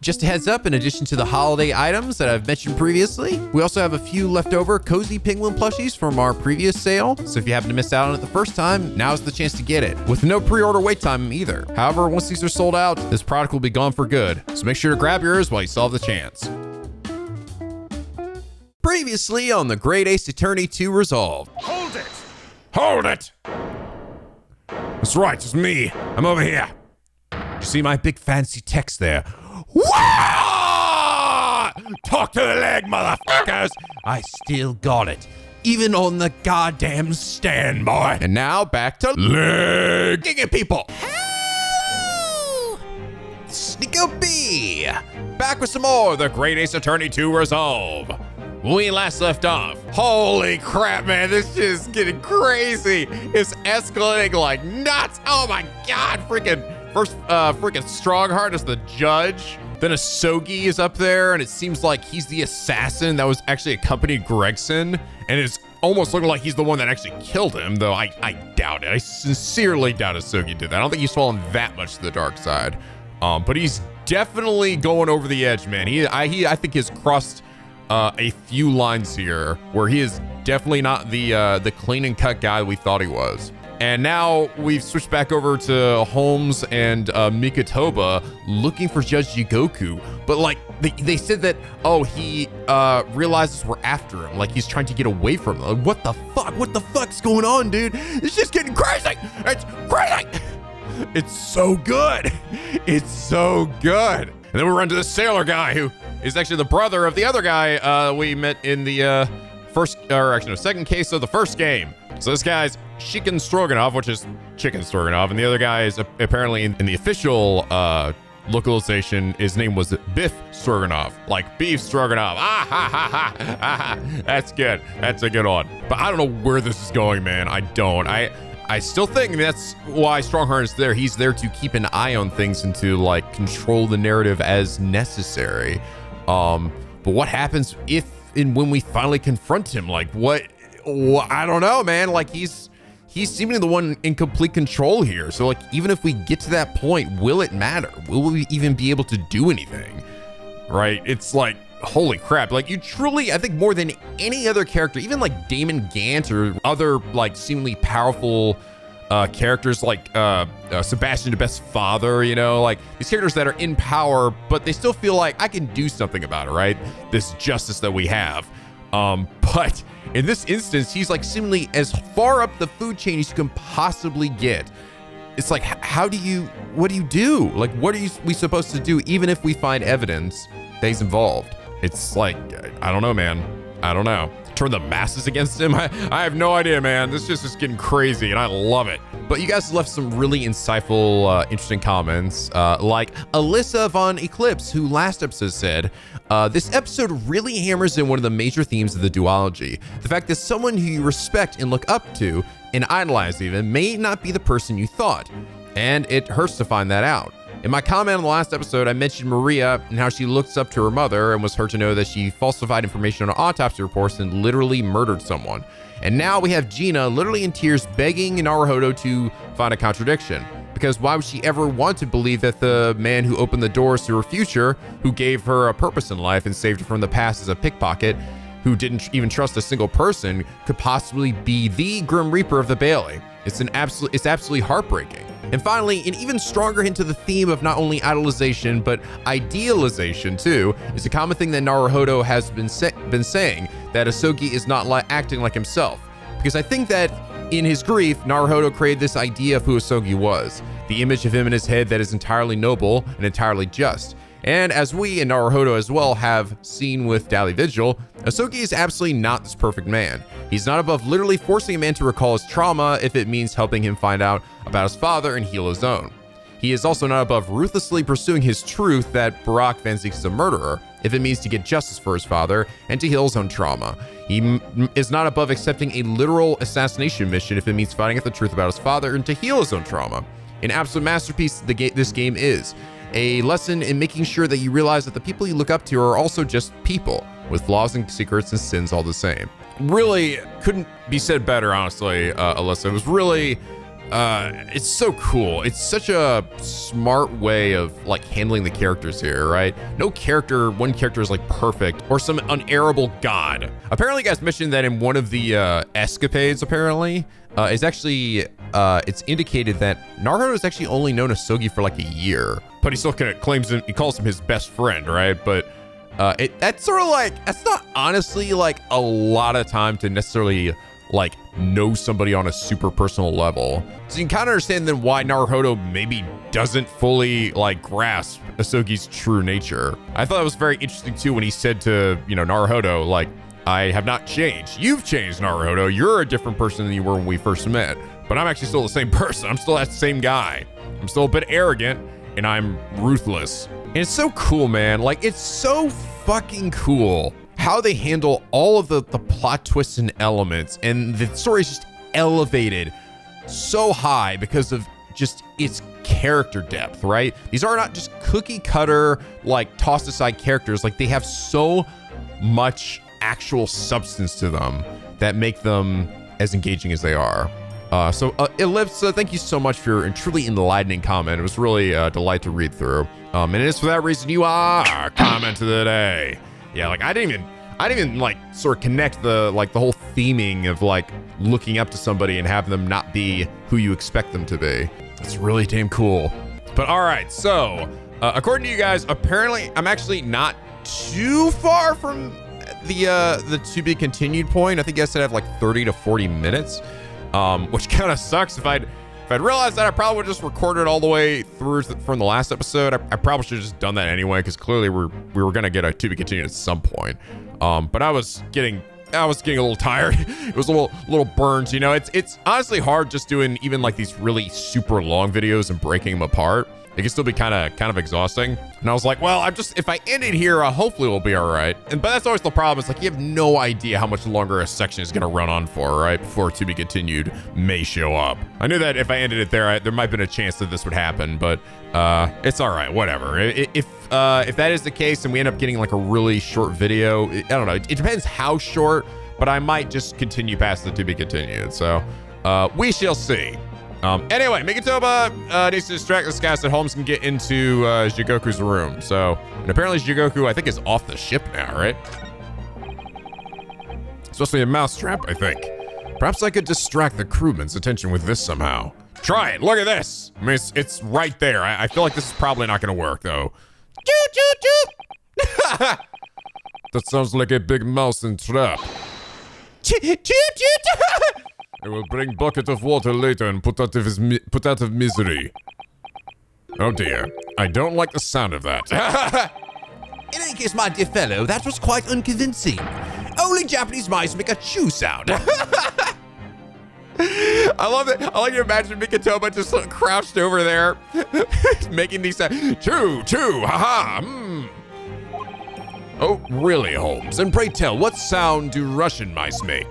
Just a heads up, in addition to the holiday items that I've mentioned previously, we also have a few leftover cozy penguin plushies from our previous sale. So if you happen to miss out on it the first time, now's the chance to get it, with no pre-order wait time either. However, once these are sold out, this product will be gone for good. So make sure to grab yours while you still have the chance. Previously on the Great Ace Attorney 2 Resolved. Hold it! Hold it! That's right, it's me. I'm over here. You see my big fancy text there? Wah! Talk to the leg, motherfuckers! I still got it, even on the goddamn standby. And now back to Leg! gigging people. Hello! NicoB! Back with some more of the Great Ace Attorney 2 Resolve. When we last left off, Holy crap, man, this shit is getting crazy. It's escalating like nuts. Oh my god, freaking Strongheart is the judge. then Asogi is up there, and it seems like he's the assassin that was actually accompanied Gregson, and it's almost looking like he's the one that actually killed him, though I doubt it. I sincerely doubt Asogi did that. I don't think he's fallen that much to the dark side. But he's definitely going over the edge, man. I think he's crossed a few lines here where he is definitely not the clean and cut guy we thought he was. And now we've switched back over to Holmes and Mikotoba looking for Judge Jigoku. But like they said that, oh, he realizes we're after him. Like he's trying to get away from him. Like, what the fuck? What the fuck's going on, dude? It's just getting crazy. It's crazy. It's so good. It's so good. And then we run to the sailor guy who is actually the brother of the other guy we met in the second case of the first game. So this guy's Chicken Stroganoff, which is Chicken Stroganoff, and the other guy is apparently in the official localization, his name was Biff Stroganoff, like beef stroganoff. Ah, ha, ha, ha, ha, ha. That's good. That's a good one. But I don't know where this is going, man. I don't. I still think that's why Strongheart is there. He's there to keep an eye on things and to like control the narrative as necessary. But what happens if and when we finally confront him? Like what I don't know, man. Like he's seemingly the one in complete control here. So like even if we get to that point, will it matter? Will we even be able to do anything? Right? It's like, holy crap. Like you truly, I think more than any other character, even like Damon Gant or other like seemingly powerful characters like Sebastian the Best Father, you know, like these characters that are in power, but they still feel like I can do something about it, right? This justice that we have. But in this instance, he's like seemingly as far up the food chain as you can possibly get. It's like, what do you do? Like, what are we supposed to do even if we find evidence that he's involved? It's like, I don't know, man. I don't know. Turn the masses against him? I have no idea, man. This just is getting crazy and I love it. But you guys left some really insightful, interesting comments, like Alyssa Von Eclipse, who last episode said, this episode really hammers in one of the major themes of the duology. The fact that someone who you respect and look up to and idolize even may not be the person you thought. And it hurts to find that out. In my comment on the last episode, I mentioned Maria and how she looks up to her mother and was hurt to know that she falsified information on autopsy reports and literally murdered someone. And now we have Gina literally in tears begging Naruhodo to find a contradiction. Because why would she ever want to believe that the man who opened the doors to her future, who gave her a purpose in life and saved her from the past as a pickpocket, who didn't even trust a single person, could possibly be the Grim Reaper of the Bailey? It's absolutely heartbreaking. And finally, an even stronger hint to the theme of not only idolization, but idealization too, is a common thing that Naruhodo has been saying, that Asogi is not acting like himself. Because I think that in his grief, Naruhodo created this idea of who Asogi was, the image of him in his head that is entirely noble and entirely just. And as we and Naruhodo as well have seen with Dally Vigil, Asogi is absolutely not this perfect man. He's not above literally forcing a man to recall his trauma if it means helping him find out about his father and heal his own. He is also not above ruthlessly pursuing his truth that Barack Van Ziek is a murderer if it means to get justice for his father and to heal his own trauma. He is not above accepting a literal assassination mission if it means finding out the truth about his father and to heal his own trauma. An absolute masterpiece this game is. A lesson in making sure that you realize that the people you look up to are also just people with flaws and secrets and sins all the same. Really couldn't be said better, honestly, Alyssa. It was really it's so cool. It's such a smart way of like handling the characters here, right? No character, one character is like perfect or some unerrable god. Apparently, you guys mentioned that in one of the escapades, apparently, is actually, it's indicated that Naruhodo has actually only known Asogi for like a year, but he still claims him, he calls him his best friend, right? But that's sort of like, that's not honestly like a lot of time to necessarily like know somebody on a super personal level. So you can kind of understand then why Naruhodo maybe doesn't fully like grasp Asogi's true nature. I thought it was very interesting too when he said to, you know, Naruhodo, like, I have not changed. You've changed, Naruhodo. You're a different person than you were when we first met, but I'm actually still the same person. I'm still that same guy. I'm still a bit arrogant and I'm ruthless. And it's so cool, man. Like, it's so fucking cool how they handle all of the plot twists and elements, and the story is just elevated so high because of just its character depth, right? These are not just cookie cutter, like tossed aside characters. Like, they have so much actual substance to them that make them as engaging as they are. Ellipse, thank you so much for your truly enlightening comment. It was really a delight to read through. And it is for that reason you are comment of the day. Yeah, like I didn't even like sort of connect the whole theming of like looking up to somebody and have them not be who you expect them to be. It's really damn cool. But all right, so according to you guys, apparently I'm actually not too far from the to be continued point. I think I said I have like 30 to 40 minutes, which kind of sucks. If I'd realized that, I probably would just record it all the way through from the last episode. I probably should have just done that anyway, because clearly we were gonna get a to be continued at some point. But I was getting a little tired. It was a little burnt, you know. It's honestly hard just doing even like these really super long videos and breaking them apart. It can still be kind of exhausting. And I was like, well, if I end it here, hopefully we'll be all right. But that's always the problem. It's like you have no idea how much longer a section is gonna run on for, right? Before to be continued may show up. I knew that if I ended it there, there might have been a chance that this would happen, but it's all right, whatever. If that is the case and we end up getting like a really short video, I don't know. It depends how short, but I might just continue past the to be continued. So we shall see. Anyway, Mikotoba needs to distract this guy so that Holmes can get into Jigoku's room. So, and apparently Jigoku, I think, is off the ship now, right? Supposed to be a mousetrap, I think. Perhaps I could distract the crewman's attention with this somehow. Try it. Look at this. I mean, it's right there. I feel like this is probably not going to work, though. Choo, choo, choo. That sounds like a big mouse and trap. Choo, choo, choo. I will bring bucket of water later and put out of misery. Oh dear, I don't like the sound of that. In any case, my dear fellow, that was quite unconvincing. Only Japanese mice make a chew sound. I love it. I like to imagine Mikotoba just crouched over there, making these sounds. Chew, chew, haha, Oh, really, Holmes? And pray tell, what sound do Russian mice make?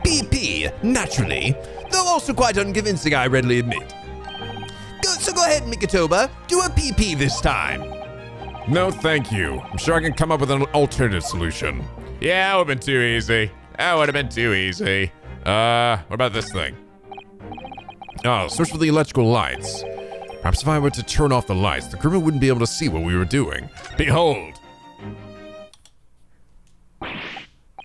PP, naturally, though also quite unconvincing, I readily admit. So go ahead, Mikotoba, do a PP this time. No, thank you. I'm sure I can come up with an alternative solution. Yeah, that would have been too easy. What about this thing? Oh, search for the electrical lights. Perhaps if I were to turn off the lights, the crewman wouldn't be able to see what we were doing. Behold!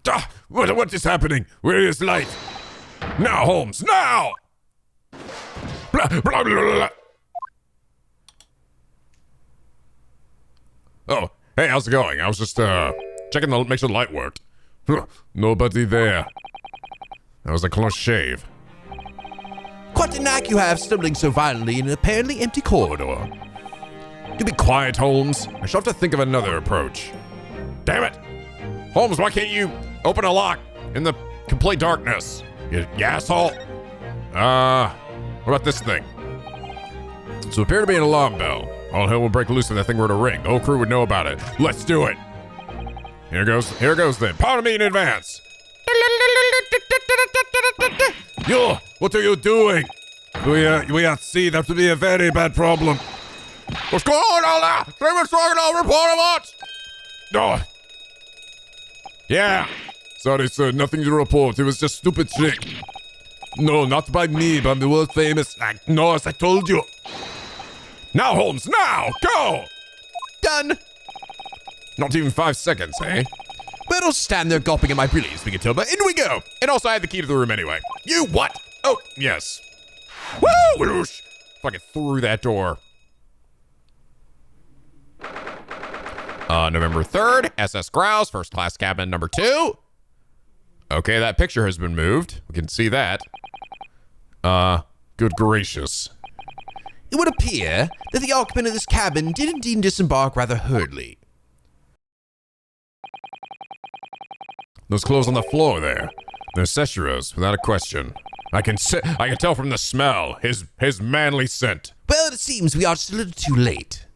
Ah, what is happening? Where is light? Now, Holmes, now! Blah, blah, blah, blah. Oh, hey, how's it going? I was just, checking to make sure the light worked. Nobody there. That was a close shave. Quite a knack you have stumbling so violently in an apparently empty corridor. You be quiet, Holmes. I shall have to think of another approach. Damn it! Holmes, why can't you open a lock in the complete darkness? You asshole! What about this thing? So appear to be an alarm bell. All hell will break loose if that thing were to ring. The whole crew would know about it. Let's do it! Here goes then. Pardon me in advance! Yo! What are you doing? We at sea. That would be a very bad problem. What's going on out there? 3 minutes talking, I'll report him out! No. Yeah. Sorry, sir. Nothing to report. It was just stupid trick. No, not by me, but I'm the world famous. No, as I told you. Now, Holmes, now! Go! Done. Not even 5 seconds, eh? Well, don't stand there gulping at my brilliance, Mikatoba. In we go. And also, I had the key to the room anyway. You what? Oh, yes. Woo! Whoosh! Fucking through that door. November 3rd, SS Grouse, first class cabin number 2. Okay, that picture has been moved. We can see that. Good gracious. It would appear that the occupant of this cabin did indeed disembark rather hurriedly. Those clothes on the floor there. They're Seshiro's, without a question. I can tell from the smell, his manly scent. Well, it seems we are just a little too late.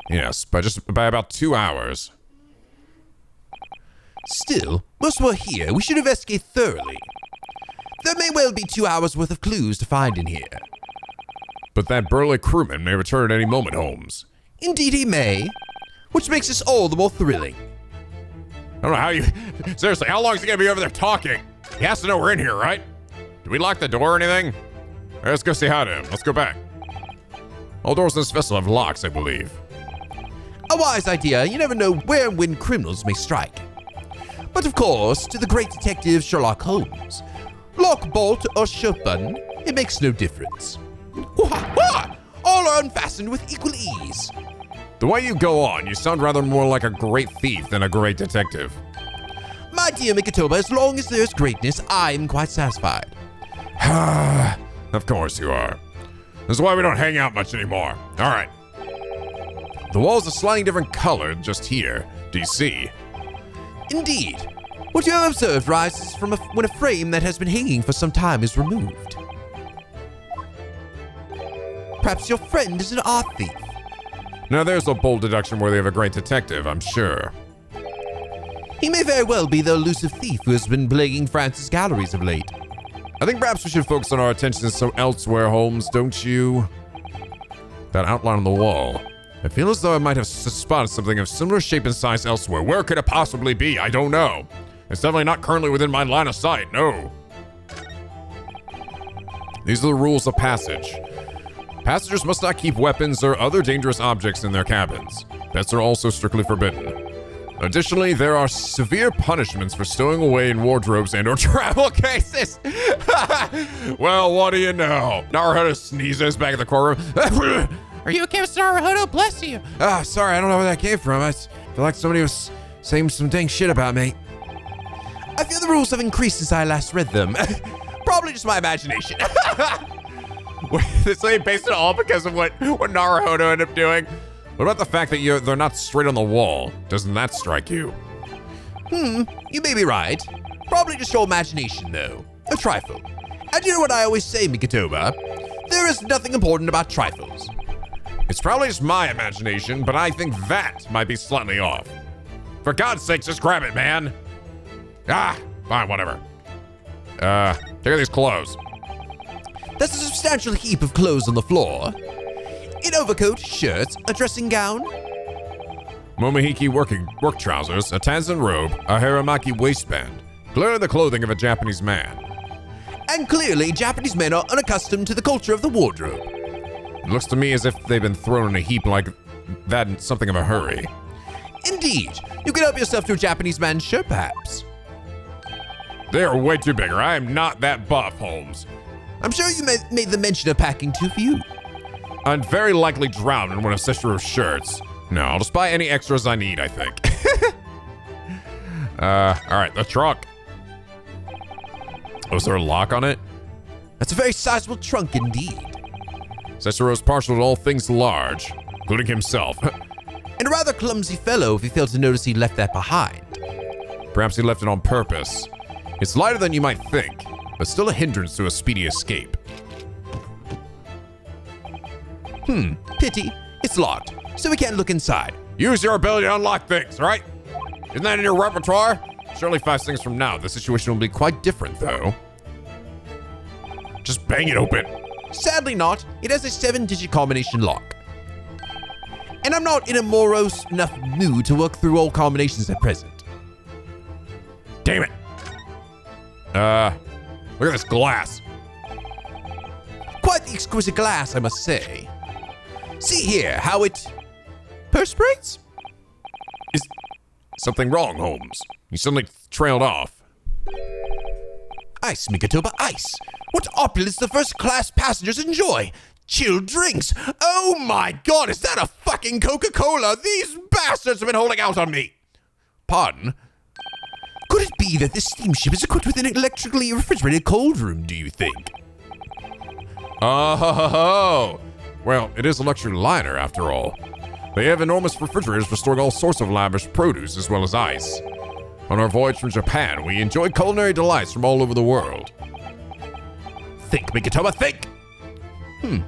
Yes, by about 2 hours. Still, once we're here, we should investigate thoroughly. There may well be 2 hours worth of clues to find in here. But that burly crewman may return at any moment, Holmes. Indeed he may, which makes this all the more thrilling. I don't know how you... Seriously, how long is he gonna be over there talking? He has to know we're in here, right? Did we lock the door or anything? All right, let's go say hi to him. Let's go back. All doors in this vessel have locks, I believe. A wise idea. You never know where and when criminals may strike. But of course, to the great detective Sherlock Holmes, lock, bolt, or shut button, it makes no difference. All are unfastened with equal ease. The way you go on, you sound rather more like a great thief than a great detective. My dear Mikatoba, as long as there's greatness, I am quite satisfied. Of course you are. This is why we don't hang out much anymore. All right. The wall's a slightly different color just here. Do you see? Indeed. What you have observed rises from when a frame that has been hanging for some time is removed. Perhaps your friend is an art thief. Now there's a bold deduction worthy of a great detective, I'm sure. He may very well be the elusive thief who has been plaguing France's galleries of late. I think perhaps we should focus on our attention elsewhere, Holmes, don't you? That outline on the wall. I feel as though I might have spotted something of similar shape and size elsewhere. Where could it possibly be? I don't know. It's definitely not currently within my line of sight, no. These are the rules of passage. Passengers must not keep weapons or other dangerous objects in their cabins. Pets are also strictly forbidden. Additionally, there are severe punishments for stowing away in wardrobes and or travel cases. Well, what do you know? Naruhodo sneezes back in the courtroom. Are you okay, Mr. Naruhodo? Bless you. Sorry, I don't know where that came from. I feel like somebody was saying some dang shit about me. I feel the rules have increased since I last read them. Probably just my imagination. This ain't based at all because of what Naruhodo ended up doing. What about the fact that they're not straight on the wall? Doesn't that strike you? You may be right. Probably just your imagination, though. A trifle. And you know what I always say, Mikatoba? There is nothing important about trifles. It's probably just my imagination, but I think that might be slightly off. For God's sake, just grab it, man. Fine, whatever. Take out these clothes. That's a substantial heap of clothes on the floor. An overcoat, shirts, a dressing gown. Momihiki work trousers, a Tanzan robe, a Haramaki waistband. Clearly the clothing of a Japanese man. And clearly, Japanese men are unaccustomed to the culture of the wardrobe. It looks to me as if they've been thrown in a heap like that in something of a hurry. Indeed. You can help yourself to a Japanese man's shirt, perhaps. They are way too big, or I am not that buff, Holmes. I'm sure you made the mention of packing too few. I'd very likely drown in one of Seshiro's shirts. No, I'll just buy any extras I need, I think. All right, the trunk. Oh, is there a lock on it? That's a very sizable trunk indeed. Seshiro's partial to all things large, including himself. And a rather clumsy fellow if he failed to notice he left that behind. Perhaps he left it on purpose. It's lighter than you might think, but still a hindrance to a speedy escape. Pity. It's locked, so we can't look inside. Use your ability to unlock things, right? Isn't that in your repertoire? Surely 5 seconds from now, the situation will be quite different, though. Just bang it open. Sadly not. It has a 7-digit combination lock. And I'm not in a morose enough mood to work through all combinations at present. Damn it. Look at this glass. exquisite glass, I must say. See here how it perspirates? Is something wrong, Holmes? You suddenly trailed off. Ice, Mikotoba, ice. What opulence the first-class passengers enjoy. Chilled drinks. Oh my god, is that a fucking Coca-Cola? These bastards have been holding out on me. Pardon? Could it be that this steamship is equipped with an electrically refrigerated cold room, do you think? Oh, well, it is a luxury liner after all. They have enormous refrigerators for storing all sorts of lavish produce as well as ice. On our voyage from Japan, we enjoyed culinary delights from all over the world. Think, Mikotoba, think!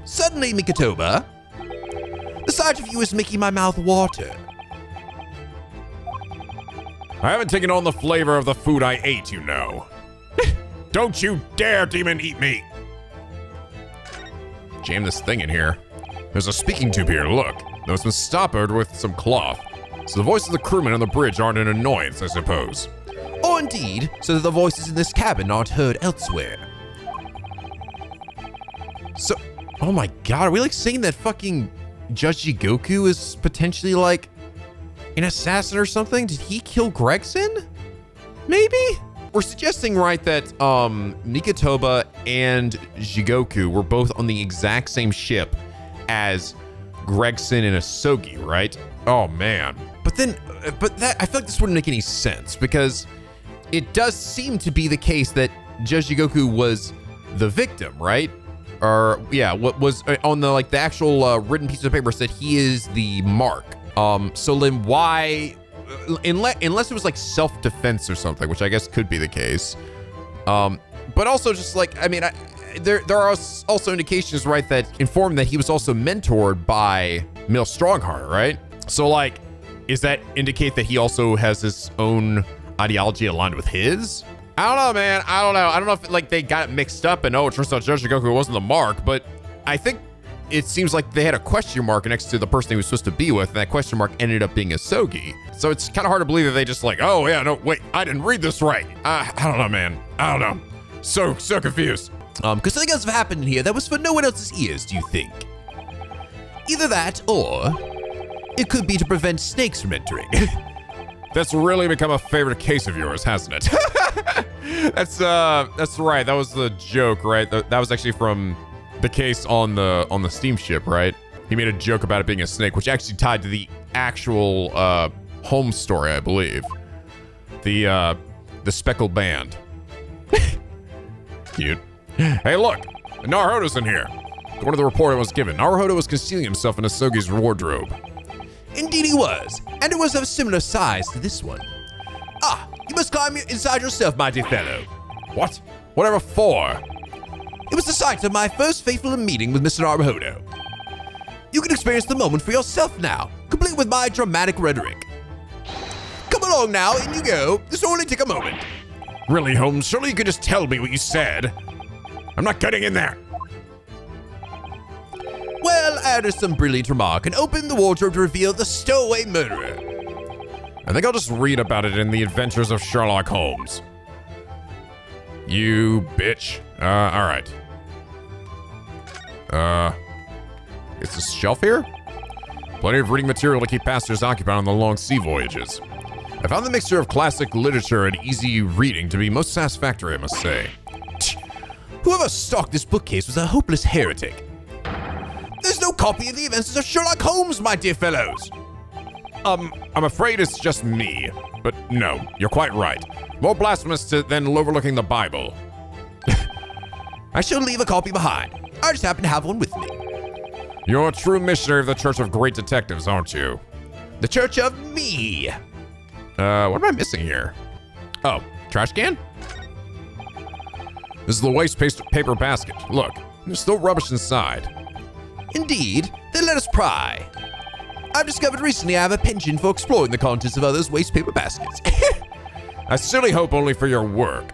Suddenly, Mikotoba, the sight of you is making my mouth water. I haven't taken on the flavor of the food I ate, you know. Don't you dare demon eat me! Jam this thing in here. There's a speaking tube here, look. Though it's been stoppered with some cloth. So the voices of the crewmen on the bridge aren't an annoyance, I suppose. Or indeed, so that the voices in this cabin aren't heard elsewhere. So, oh my god, are we like saying that fucking Judge Jigoku is potentially like an assassin or something? Did he kill Gregson? Maybe? We're suggesting, right, that Mikotoba and Jigoku were both on the exact same ship as Gregson and Asogi, right? Oh man. But then, that I feel like this wouldn't make any sense because it does seem to be the case that Judge Jigoku was the victim, right? Or yeah, what was on the like the actual written piece of paper said he is the mark. So then why, unless it was like self-defense or something, which I guess could be the case. But also just like, I mean, there are also indications, right, that inform that he was also mentored by Mill Strongheart, right? So like, is that indicate that he also has his own ideology aligned with his? I don't know, man. I don't know. I don't know if like they got it mixed up and it turns out Judge Jigoku wasn't the mark, but I think it seems like they had a question mark next to the person he was supposed to be with, and that question mark ended up being Asogi. So it's kind of hard to believe that they just like, oh yeah, no, wait, I didn't read this right. I don't know, man. I don't know. So confused. Because something else have happened in here that was for no one else's ears, do you think? Either that, or it could be to prevent snakes from entering. That's really become a favorite case of yours, hasn't it? That's right. That was the joke, right? That was actually from the case on the steamship, right? He made a joke about it being a snake, which actually tied to the actual Holmes story, I believe. The speckled band. Cute. Hey, look! Naruhodo's in here. According to the report I was given, Naruhodo was concealing himself in Asogi's wardrobe. Indeed he was, and it was of similar size to this one. Ah, you must climb inside yourself, my dear fellow. What? Whatever for? It was the site of my first fateful meeting with Mr. Naruhodo. You can experience the moment for yourself now, complete with my dramatic rhetoric. Come along now, in you go. This will only take a moment. Really, Holmes? Surely you could just tell me what you said. I'm not getting in there. Well, I uttered some brilliant remark and opened the wardrobe to reveal the Stowaway Mirror. I think I'll just read about it in The Adventures of Sherlock Holmes. You bitch. Alright. Is this shelf here? Plenty of reading material to keep passengers occupied on the long sea voyages. I found the mixture of classic literature and easy reading to be most satisfactory, I must say. Whoever stalked this bookcase was a hopeless heretic. There's no copy of the Adventures of Sherlock Holmes, my dear fellows. I'm afraid it's just me. But no, you're quite right. More blasphemous than overlooking the Bible. I shall leave a copy behind. I just happen to have one with me. You're a true missionary of the Church of Great Detectives, aren't you? The Church of Me. What am I missing here? Oh, trash can? This is the waste paper basket. Look, there's still rubbish inside. Indeed, then let us pry. I've discovered recently I have a penchant for exploring the contents of others' waste paper baskets. I sincerely hope only for your work.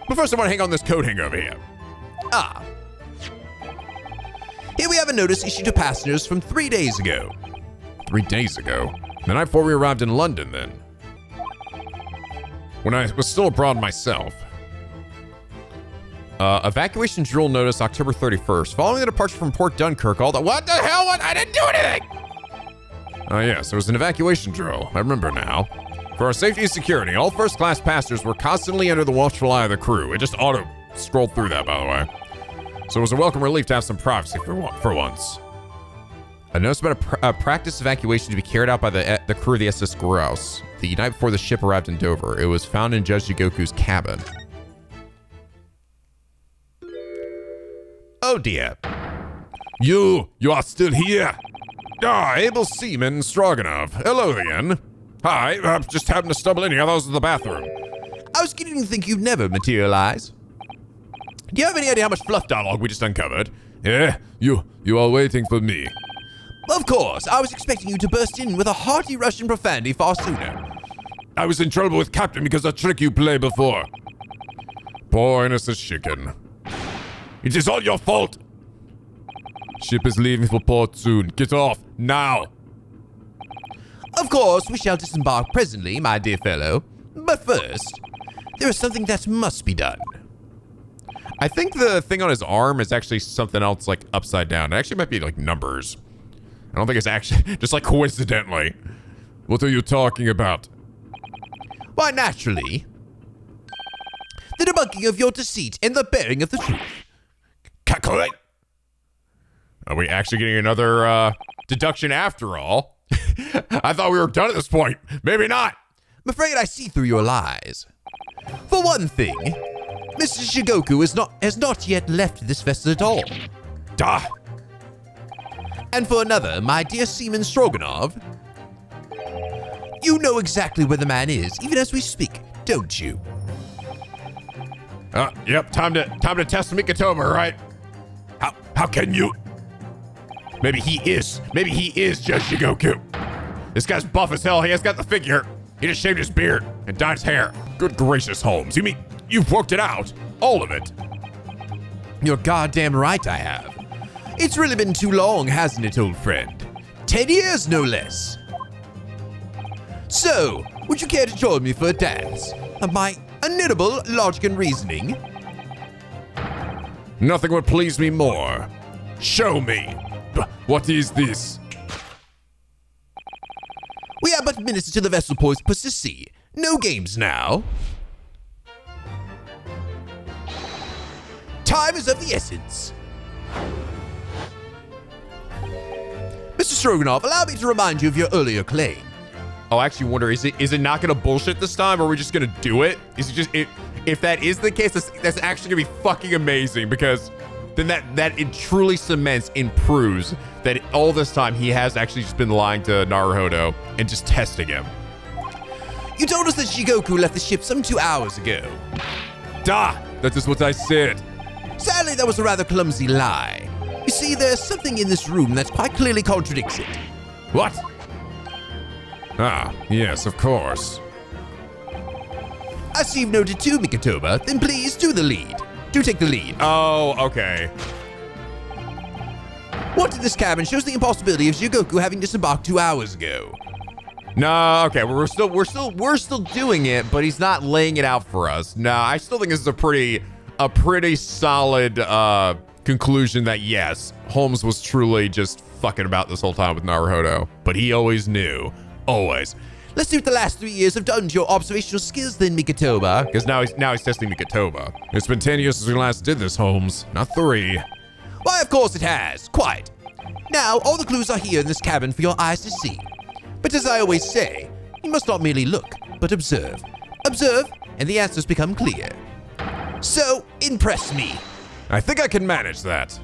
But first I want to hang on this coat hanger over here. Ah. Here we have a notice issued to passengers from 3 days ago. 3 days ago? The night before we arrived in London, then. When I was still abroad myself. Evacuation drill notice October 31st. Following the departure from Port Dunkirk, all the— What the hell? What? I didn't do anything! Oh yes, there was an evacuation drill. I remember now. For our safety and security, all first-class passengers were constantly under the watchful eye of the crew. It just auto-scrolled through that, by the way. So it was a welcome relief to have some privacy for once. A notice about a practice evacuation to be carried out by the crew of the SS Grouse the night before the ship arrived in Dover. It was found in Judge Jigoku's cabin. Oh dear. You are still here? Ah, able seaman Stroganov. Hello again. Hi, just happened to stumble in here. I was in the bathroom. I was beginning to think you'd never materialize. Do you have any idea how much fluff dialogue we just uncovered? Yeah, you are waiting for me. Of course, I was expecting you to burst in with a hearty Russian profanity far sooner. I was in trouble with Captain because of the trick you played before. Poor innocent chicken. It is all your fault. Ship is leaving for port soon. Get off, now. Of course, we shall disembark presently, my dear fellow. But first, there is something that must be done. I think the thing on his arm is actually something else, like, upside down. It actually might be, like, numbers. I don't think it's actually, just, like, coincidentally. What are you talking about? Why, naturally, the debunking of your deceit and the bearing of the truth. Calculate. Are we actually getting another deduction after all? I thought we were done at this point. Maybe not. I'm afraid I see through your lies. For one thing, Mr. Shigoku has not yet left this vessel at all. Duh. And for another, my dear Seaman Stroganov, you know exactly where the man is, even as we speak, don't you? Yep, time to test Mikitomo, right? How can you? Maybe he is Judge Shigoku. This guy's buff as hell. He has got the figure. He just shaved his beard and dyed his hair. Good gracious, Holmes. You mean you've worked it out? All of it? You're goddamn right I have. It's really been too long, hasn't it, old friend? 10 years, no less. So, would you care to join me for a dance of my unnittable logic and reasoning? Nothing would please me more. Show me. What is this? We are but minutes to the vessel poised puts to sea. No games now. Time is of the essence. Mr. Stroganov, allow me to remind you of your earlier claim. Oh, I actually wonder, is it not gonna bullshit this time, or are we just gonna do it? Is it just, if that is the case, that's actually gonna be fucking amazing, because then that it truly cements and proves that all this time he has actually just been lying to Naruhodo and just testing him. You told us that Shigoku left the ship some 2 hours ago. Da! That is what I said. Sadly, that was a rather clumsy lie. You see, there's something in this room that quite clearly contradicts it. What? Ah, yes, of course. I see you've noted too, Mikitoba. Then please do the lead. Do take the lead. Oh, okay. What in this cabin shows the impossibility of Shigoku having disembarked 2 hours ago? No, okay, we're still doing it, but he's not laying it out for us. No, I still think this is a pretty solid conclusion that yes, Holmes was truly just fucking about this whole time with Naruhodo, but he always knew, always. Let's see what the last 3 years have done to your observational skills then, Mikitoba. Because now he's testing Mikitoba. It's been 10 years since we last did this, Holmes. Not 3. Why, of course it has. Quite. Now, all the clues are here in this cabin for your eyes to see. But as I always say, you must not merely look, but observe. Observe, and the answers become clear. So, impress me. I think I can manage that.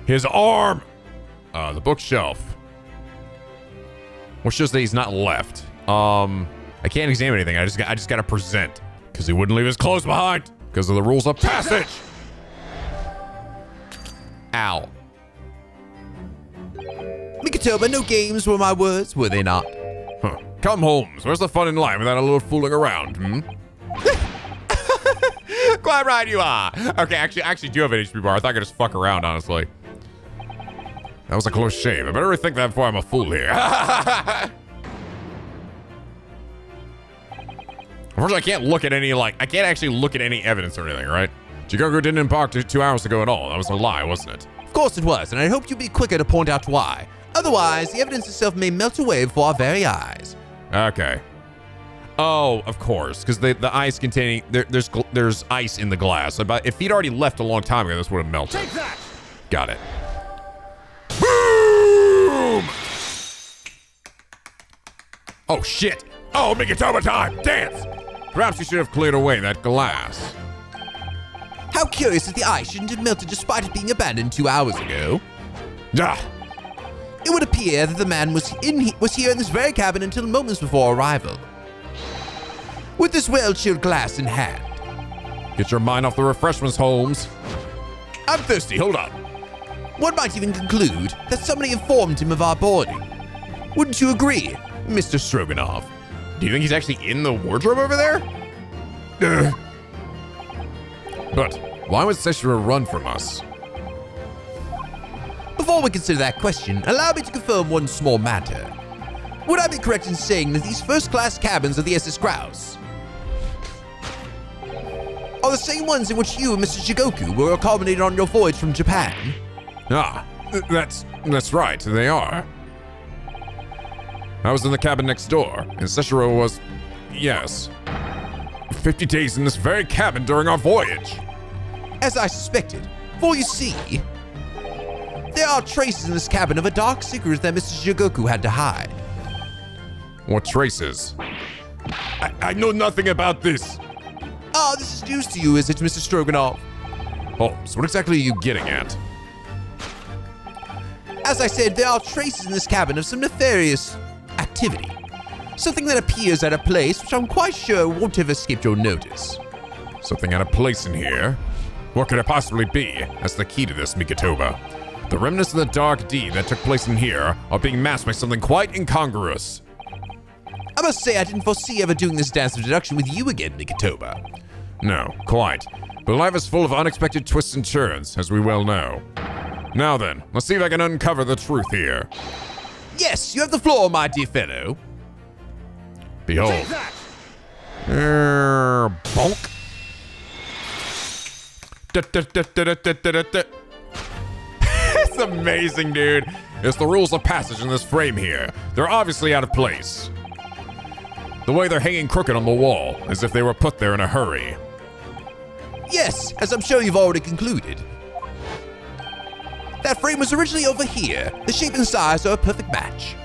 His arm! The bookshelf. Which shows that he's not left. I can't examine anything. I just gotta present. Because he wouldn't leave his clothes behind. Because of the rules of passage. Ow. Mikitoba, no games were my words, were they not? Huh. Come, Holmes. Where's the fun in life without a little fooling around, hmm? Quite right you are. Okay, I actually do have an HP bar. I thought I could just fuck around, honestly. That was a close shave. I better rethink that before I'm a fool here. Unfortunately, I can't look at any, I can't actually look at any evidence or anything, right? Jigoku didn't embark 2 hours ago at all. That was a lie, wasn't it? Of course it was, and I hoped you'd be quicker to point out why. Otherwise, the evidence itself may melt away before our very eyes. Okay. Oh, of course, because the ice containing, there's ice in the glass. But if he'd already left a long time ago, this would have melted. Take that! Got it. Boom! Oh, shit. Oh, Mikitoba time! Dance! Perhaps you should have cleared away that glass. How curious that the ice shouldn't have melted despite it being abandoned 2 hours ago. Ah, It would appear that the man was here in this very cabin until moments before arrival. With this well-chilled glass in hand. get your mind off the refreshments, Holmes. I'm thirsty, hold on. One might even conclude that somebody informed him of our boarding. Wouldn't you agree, Mr. Stroganoff? Do you think he's actually in the wardrobe over there? But why would Seshiro run from us? Before we consider that question, allow me to confirm one small matter. Would I be correct in saying that these first-class cabins of the SS Grouse are the same ones in which you and Mr. Jigoku were accommodated on your voyage from Japan? Ah, that's right, they are. I was in the cabin next door, and Seshiro was, yes, 50 days in this very cabin during our voyage. As I suspected, for you see, there are traces in this cabin of a dark secret that Mr. Jigoku had to hide. What traces? I know nothing about this. Ah, this is news to you, is it, Mr. Stroganoff? Holmes, what exactly are you getting at? As I said, there are traces in this cabin of some nefarious activity. Something that appears at a place which I'm quite sure won't have escaped your notice. Something out of place in here? What could it possibly be? That's the key to this, Mikitoba. The remnants of the dark deed that took place in here are being masked by something quite incongruous. I must say I didn't foresee ever doing this dance of deduction with you again, Nikitoba. No, quite. But life is full of unexpected twists and turns, as we well know. Now then, let's see if I can uncover the truth here. Yes, you have the floor, my dear fellow. Behold. Take that! Bonk. It's amazing, dude. It's the rules of passage in this frame here. They're obviously out of place. The way they're hanging crooked on the wall, as if they were put there in a hurry. Yes, as I'm sure you've already concluded. That frame was originally over here. The shape and size are a perfect match.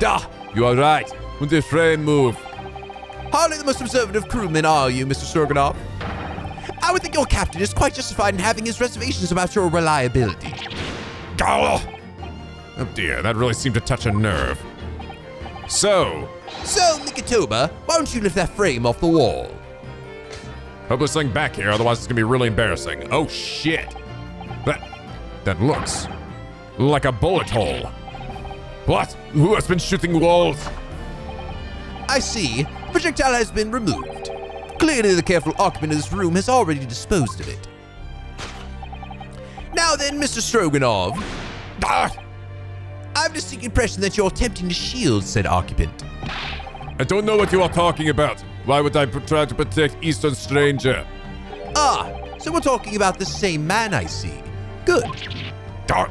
Ah, you are right. When the frame move. Hardly the most observant of crewmen, are you, Mr. Stroganoff? I would think your captain is quite justified in having his reservations about your reliability. Oh dear, that really seemed to touch a nerve. So, Nikitoba, why don't you lift that frame off the wall? hope this thing back here, otherwise it's gonna be really embarrassing. Oh shit. That looks like a bullet hole. What? Who has been shooting walls? I see. The projectile has been removed. Clearly the careful occupant of this room has already disposed of it. Now then, Mr. Stroganoff. Ah, I have a distinct impression that you're attempting to shield said occupant. I don't know what you are talking about. Why would I try to protect Eastern Stranger? Ah, so we're talking about the same man, I see. Good. Dark.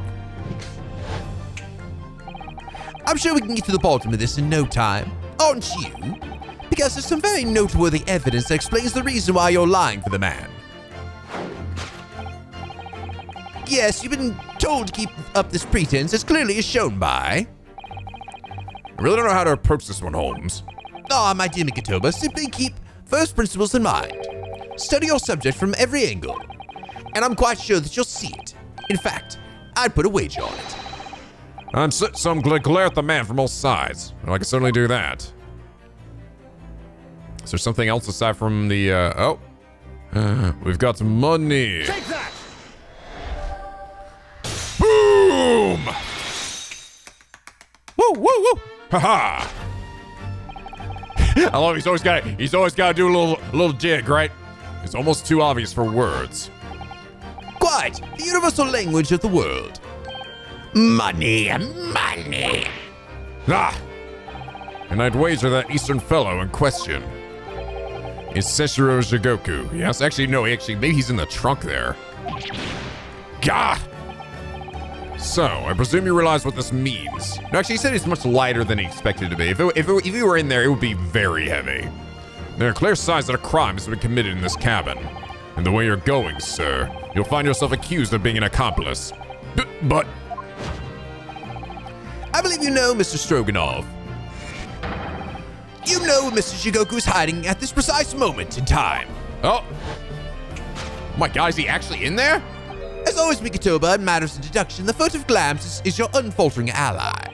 I'm sure we can get to the bottom of this in no time, aren't you? Because there's some very noteworthy evidence that explains the reason why you're lying for the man. Yes, you've been told to keep up this pretense, as clearly as shown by... I really don't know how to approach this one, Holmes. Ah, my dear Mikitoba, simply keep first principles in mind. Study your subject from every angle, and I'm quite sure that you'll see it. In fact, I'd put a wager on it. And so I'm glare at the man from all sides. Well, I can certainly do that. Is there something else aside from the, we've got money. Take that! Boom! Woo, woo, woo! Ha-ha! I love it. He's always got to do a little jig, right? It's almost too obvious for words. Quite, the universal language of the world. Money, money. Ah! And I'd wager that Eastern fellow in question is Seshiro Jigoku. Yes, actually, no, maybe he's in the trunk there. Gah! So, I presume you realize what this means. No, actually, he said it's much lighter than he expected it to be. If you were in there, it would be very heavy. There are clear signs that a crime has been committed in this cabin. And the way you're going, sir, you'll find yourself accused of being an accomplice. But... I believe you know, Mr. Stroganoff. You know Mr. Jigoku is hiding at this precise moment in time. Oh my God, is he actually in there? As always, Mikotoba, in matters of deduction, the furtive glance is your unfaltering ally.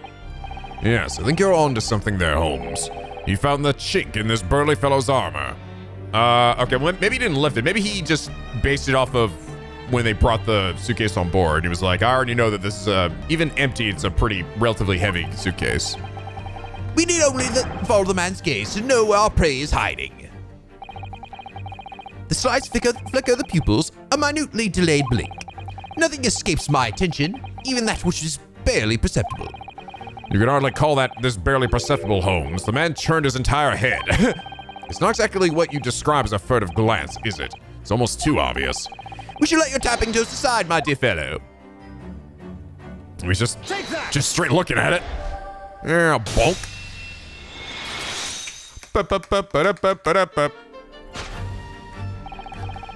Yes, I think you're on to something there, Holmes. You found the chink in this burly fellow's armor. Okay, well, maybe he didn't lift it. Maybe he just based it off of when they brought the suitcase on board. He was like, I already know that this is, even empty, it's a pretty relatively heavy suitcase. We need only follow the man's gaze to know where our prey is hiding. The slight flicker of the pupils, a minutely delayed blink. Nothing escapes my attention, even that which is barely perceptible. You could hardly call that this barely perceptible, Holmes. The man turned his entire head. It's not exactly what you describe as a furtive glance, is it? It's almost too obvious. We should let your tapping toes aside, my dear fellow. He's just straight looking at it. Yeah, bonk.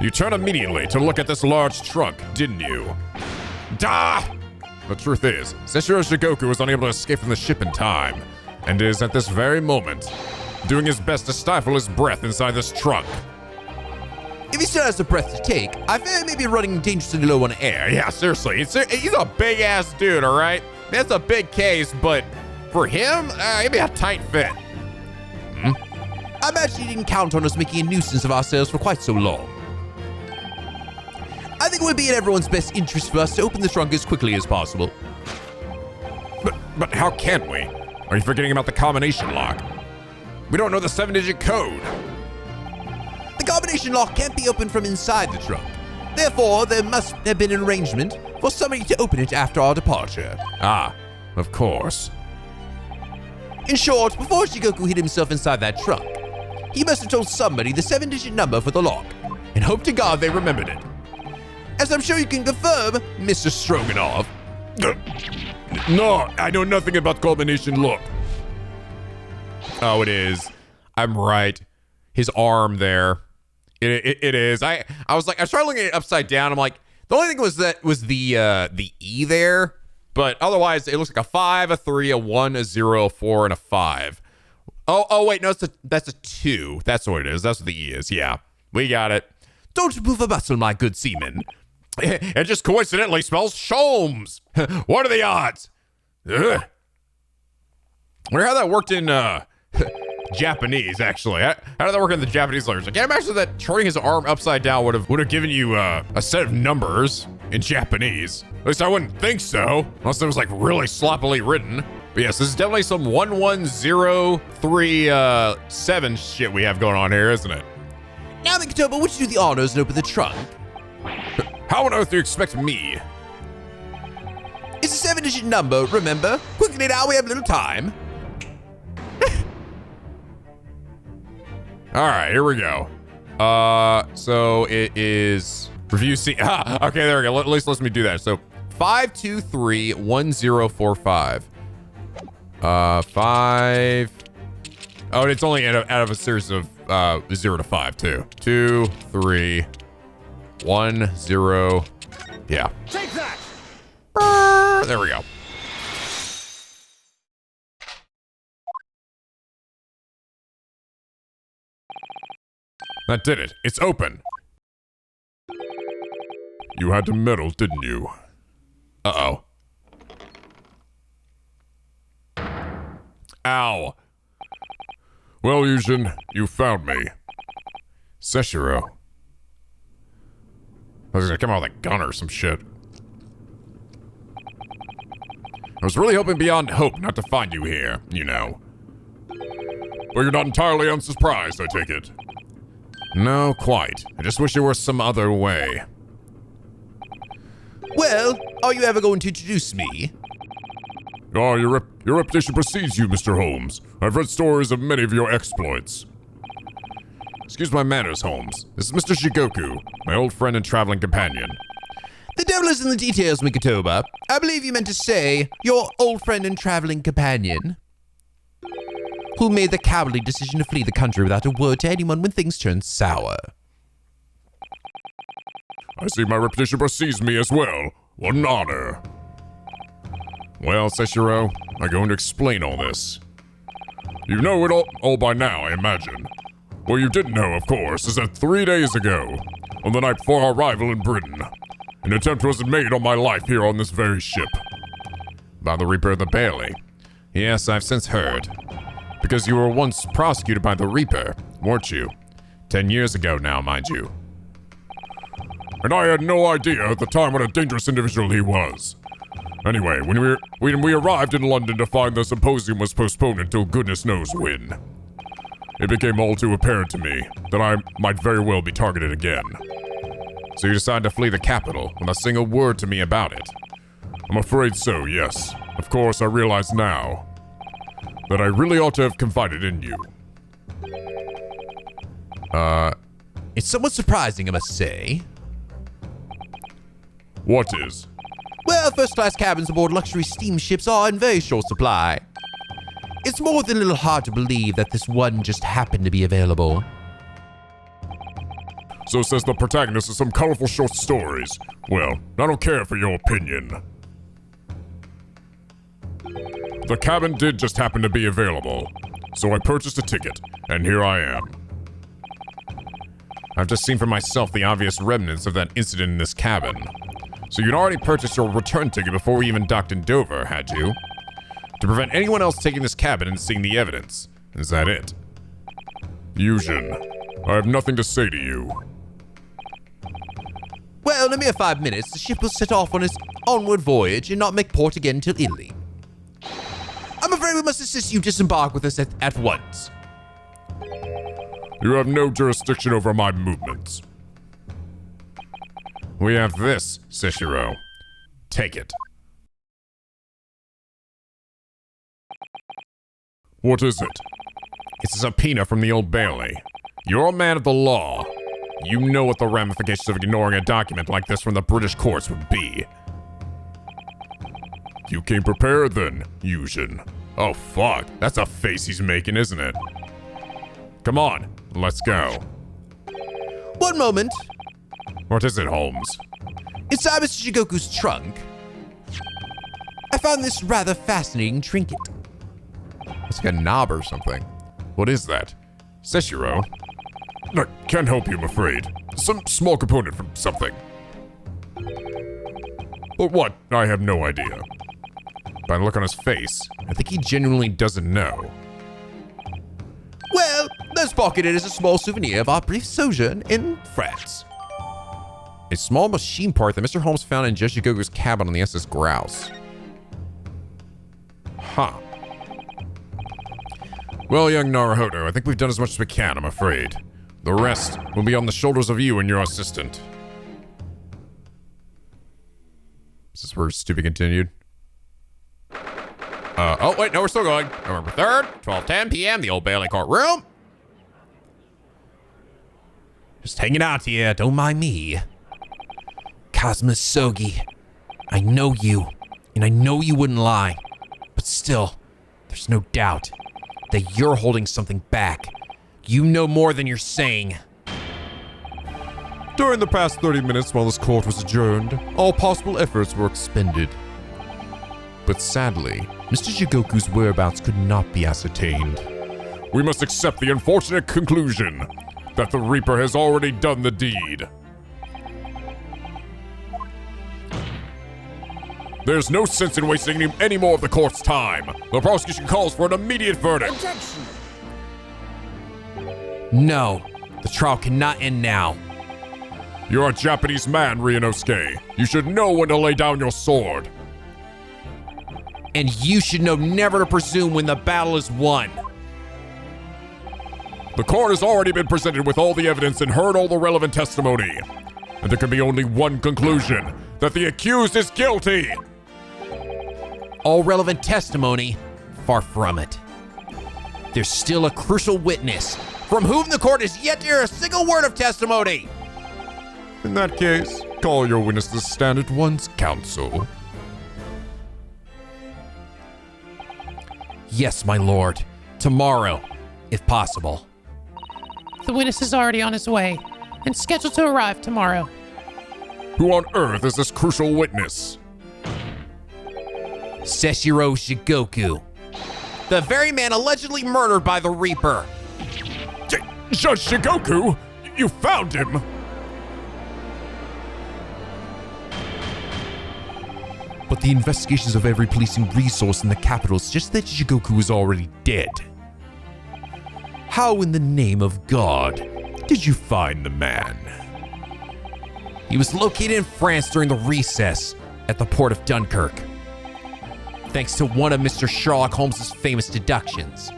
You turned immediately to look at this large trunk, didn't you? Da! The truth is, Seshiro Jigoku was unable to escape from the ship in time, and is at this very moment doing his best to stifle his breath inside this trunk. If he still has a breath to take, I fear he may be running dangerously low on air. Yeah, seriously. He's a big-ass dude, all right? That's a big case, but for him, it'd be a tight fit. I imagine he didn't count on us making a nuisance of ourselves for quite so long. I think it would be in everyone's best interest for us to open the trunk as quickly as possible. But how can we? Are you forgetting about the combination lock? We don't know the 7-digit code. The combination lock can't be opened from inside the trunk. Therefore, there must have been an arrangement for somebody to open it after our departure. Ah, of course. In short, before Jigoku hid himself inside that trunk, he must have told somebody the 7-digit number for the lock, and hope to God they remembered it. As I'm sure you can confirm, Mr. Stroganoff. No, I know nothing about combination lock. Oh, it is. I'm right. His arm there. It is. I was trying to look at it upside down. I'm like, the only thing was the E there, but otherwise it looks like a 5, a 3, a 1, a 0, a 4, and a 5. Oh wait, no, that's a 2. That's what it is. That's what the E is. Yeah, we got it. Don't move a muscle, my good seaman. It just coincidentally spells Sholmes. What are the odds? Ugh. Wonder how that worked in Japanese, actually. How did that work in the Japanese language? I can't imagine that turning his arm upside down would have given you a set of numbers in Japanese. At least I wouldn't think so, unless it was like really sloppily written. But yes, this is definitely some 11037 shit we have going on here, isn't it? Now, Mikotoba, would you do the honors and open the trunk? How on earth do you expect me? It's a 7-digit number, remember? Quickly now, we have little time. All right, here we go. So it is review C. Okay, there we go. At least let me do that. So 5231045. 5. Oh, and it's only out of a series of 0 to 5 too. 2, 3, 1, 0. Yeah. Take that. There we go. That did it. It's open. You had to meddle, didn't you? Uh-oh. Ow. Well, Yushin, you found me. Seshiro. I was gonna come out with a gun or some shit. I was really hoping beyond hope not to find you here, you know. Well, you're not entirely unsurprised, I take it. No, quite. I just wish there were some other way. Well, are you ever going to introduce me? Oh, your reputation precedes you, Mr. Holmes. I've read stories of many of your exploits. Excuse my manners, Holmes. This is Mr. Shigoku, my old friend and traveling companion. The devil is in the details, Mikotoba. I believe you meant to say your old friend and traveling companion, who made the cowardly decision to flee the country without a word to anyone when things turned sour. I see my reputation precedes me as well. What an honor. Well, Seshiro, I'm going to explain all this. You know it all by now, I imagine. What you didn't know, of course, is that 3 days ago, on the night before our arrival in Britain, an attempt was made on my life here on this very ship. About the Reaper of the Bailey. Yes, I've since heard. Because you were once prosecuted by the Reaper, weren't you? 10 years ago now, mind you. And I had no idea at the time what a dangerous individual he was. Anyway, when we arrived in London to find the symposium was postponed until goodness knows when, it became all too apparent to me that I might very well be targeted again. So you decided to flee the capital with a single word to me about it? I'm afraid so, yes. Of course, I realize now that I really ought to have confided in you. It's somewhat surprising, I must say. What is? Well, first-class cabins aboard luxury steamships are in very short supply. It's more than a little hard to believe that this one just happened to be available. So says the protagonist of some colorful short stories. Well, I don't care for your opinion. The cabin did just happen to be available, so I purchased a ticket, and here I am. I've just seen for myself the obvious remnants of that incident in this cabin. So you'd already purchased your return ticket before we even docked in Dover, had you? To prevent anyone else taking this cabin and seeing the evidence. Is that it? Yujin, I have nothing to say to you. Well, in a mere 5 minutes, the ship will set off on its onward voyage and not make port again till Italy. I'm afraid we must assist you disembark with us at once. You have no jurisdiction over my movements. We have this, Seshiro. Take it. What is it? It's a subpoena from the Old Bailey. You're a man of the law. You know what the ramifications of ignoring a document like this from the British courts would be. You came prepared then, Yujin. Oh fuck, that's a face he's making, isn't it? Come on, let's go. One moment. What is it, Holmes? Inside Mr. Shigoku's trunk, I found this rather fascinating trinket. It's like a knob or something. What is that? Seshiro? I can't help you, I'm afraid. Some small component from something. But what? I have no idea. By the look on his face, I think he genuinely doesn't know. Well, let's pocket it as a small souvenir of our brief sojourn in France. A small machine part that Mr. Holmes found in Joshigoku's cabin on the SS Grouse. Huh. Well, young Naruhodo, I think we've done as much as we can, I'm afraid. The rest will be on the shoulders of you and your assistant. Is this where it's to be continued? Oh, wait, no, we're still going. November 3rd, 12:10 p.m., the Old Bailey courtroom. Just hanging out here, don't mind me. Cosmo Sogi, I know you, and I know you wouldn't lie. But still, there's no doubt that you're holding something back. You know more than you're saying. During the past 30 minutes while this court was adjourned, all possible efforts were expended. But sadly, Mr. Shigoku's whereabouts could not be ascertained. We must accept the unfortunate conclusion that the Reaper has already done the deed. There's no sense in wasting any more of the court's time. The prosecution calls for an immediate verdict. Objection. No, the trial cannot end now. You're a Japanese man, Ryunosuke. You should know when to lay down your sword. And you should know never to presume when the battle is won. The court has already been presented with all the evidence and heard all the relevant testimony. And there can be only one conclusion, that the accused is guilty. All relevant testimony, far from it. There's still a crucial witness from whom the court has yet to hear a single word of testimony. In that case, call your witnesses stand at once, counsel. Yes, my lord. Tomorrow, if possible. The witness is already on his way and scheduled to arrive tomorrow. Who on earth is this crucial witness? Seshiro Shigoku, the very man allegedly murdered by the Reaper. Judge Shigoku? You found him! But the investigations of every policing resource in the capital suggest that Shigoku is already dead. How in the name of God did you find the man? He was located in France during the recess at the port of Dunkirk. Thanks to one of Mr. Sherlock Holmes' famous deductions.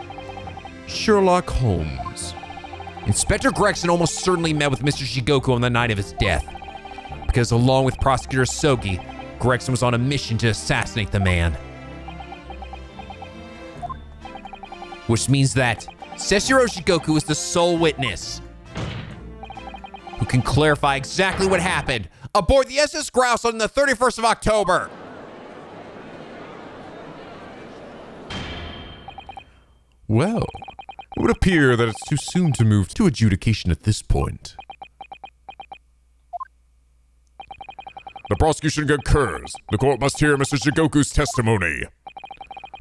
Sherlock Holmes. Inspector Gregson almost certainly met with Mr. Shigoku on the night of his death, because along with Prosecutor Sogi, Gregson was on a mission to assassinate the man. Which means that Seshiro Shigoku is the sole witness who can clarify exactly what happened aboard the SS Grouse on the 31st of October. Well, it would appear that it's too soon to move to adjudication at this point. The prosecution concurs. The court must hear Mr. Shigoku's testimony.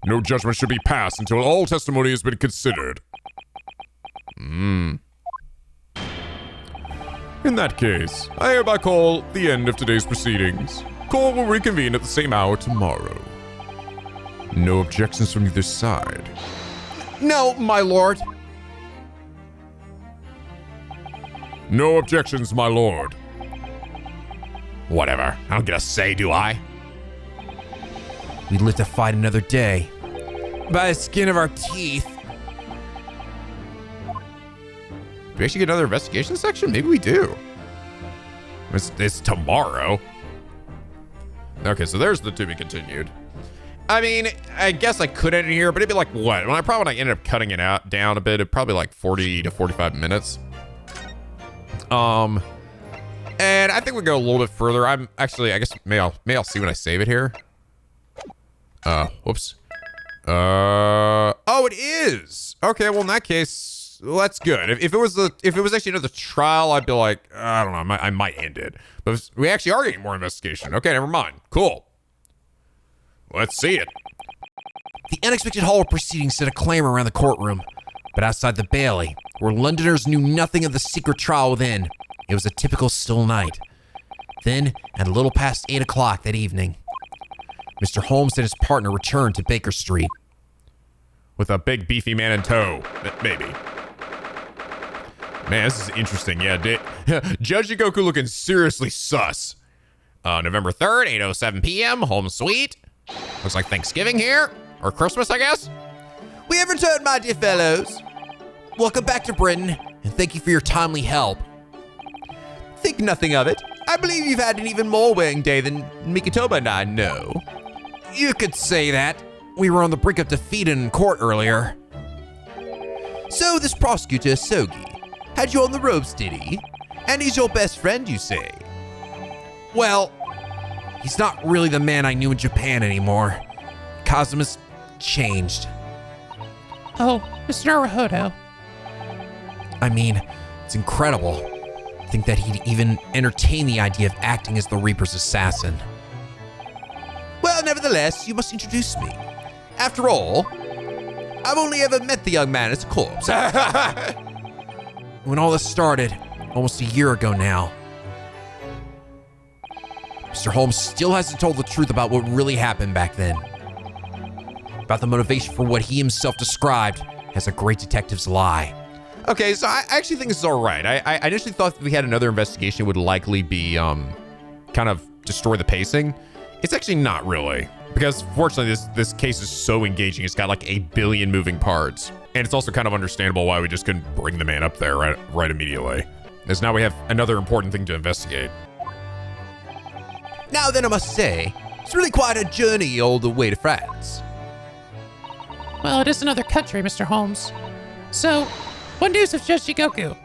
No judgment should be passed until all testimony has been considered. In that case, I hereby call the end of today's proceedings. Court will reconvene at the same hour tomorrow. No objections from either side. No, my lord. No objections, my lord. Whatever. I don't get a say, do I? We live to fight another day. By the skin of our teeth. Do we actually get another investigation section? Maybe we do. It's tomorrow. Okay, so there's the to be continued. I mean, I guess I could end it here, but it'd be like what? When I ended up cutting it out down a bit, it'd probably like 40 to 45 minutes. And I think we'll go a little bit further. I guess maybe I'll see when I save it here. Whoops. Oh, it is. Okay, well in that case, well, that's good. If it was actually another trial, I'd be like, I don't know, I might end it. But we actually are getting more investigation. Okay, never mind. Cool. Let's see it. The unexpected hall of proceedings set a clamor around the courtroom, but outside the Bailey, where Londoners knew nothing of the secret trial within, it was a typical still night. Then, at a little past 8 o'clock that evening, Mr. Holmes and his partner returned to Baker Street. With a big beefy man in tow, maybe. Man, this is interesting. Yeah, Judge Shigoku looking seriously sus. November 3rd, 8:07 p.m., home suite. Looks like Thanksgiving here, or Christmas, I guess. We have returned, my dear fellows. Welcome back to Britain, and thank you for your timely help. Think nothing of it. I believe you've had an even more wearing day than Mikotoba and I know. You could say that. We were on the brink of defeat in court earlier. So this prosecutor, Sogi, had you on the ropes, did he? And he's your best friend, you say? Well, he's not really the man I knew in Japan anymore. Kazuma's changed. Oh, Mr. Naruhodo. I mean, it's incredible. Think that he'd even entertain the idea of acting as the Reaper's assassin. Well, nevertheless, you must introduce me. After all, I've only ever met the young man as a corpse. When all this started, almost a year ago now, Mr. Holmes still hasn't told the truth about what really happened back then. About the motivation for what he himself described as a great detective's lie. Okay, so I actually think this is all right. I initially thought that we had another investigation would likely be kind of destroy the pacing. It's actually not really, because fortunately this case is so engaging. It's got like 1 billion moving parts, and it's also kind of understandable why we just couldn't bring the man up there right immediately, because now we have another important thing to investigate. Now then, I must say, it's really quite a journey all the way to France. Well, it is another country, Mr. Holmes. So, What news of Joshigoku?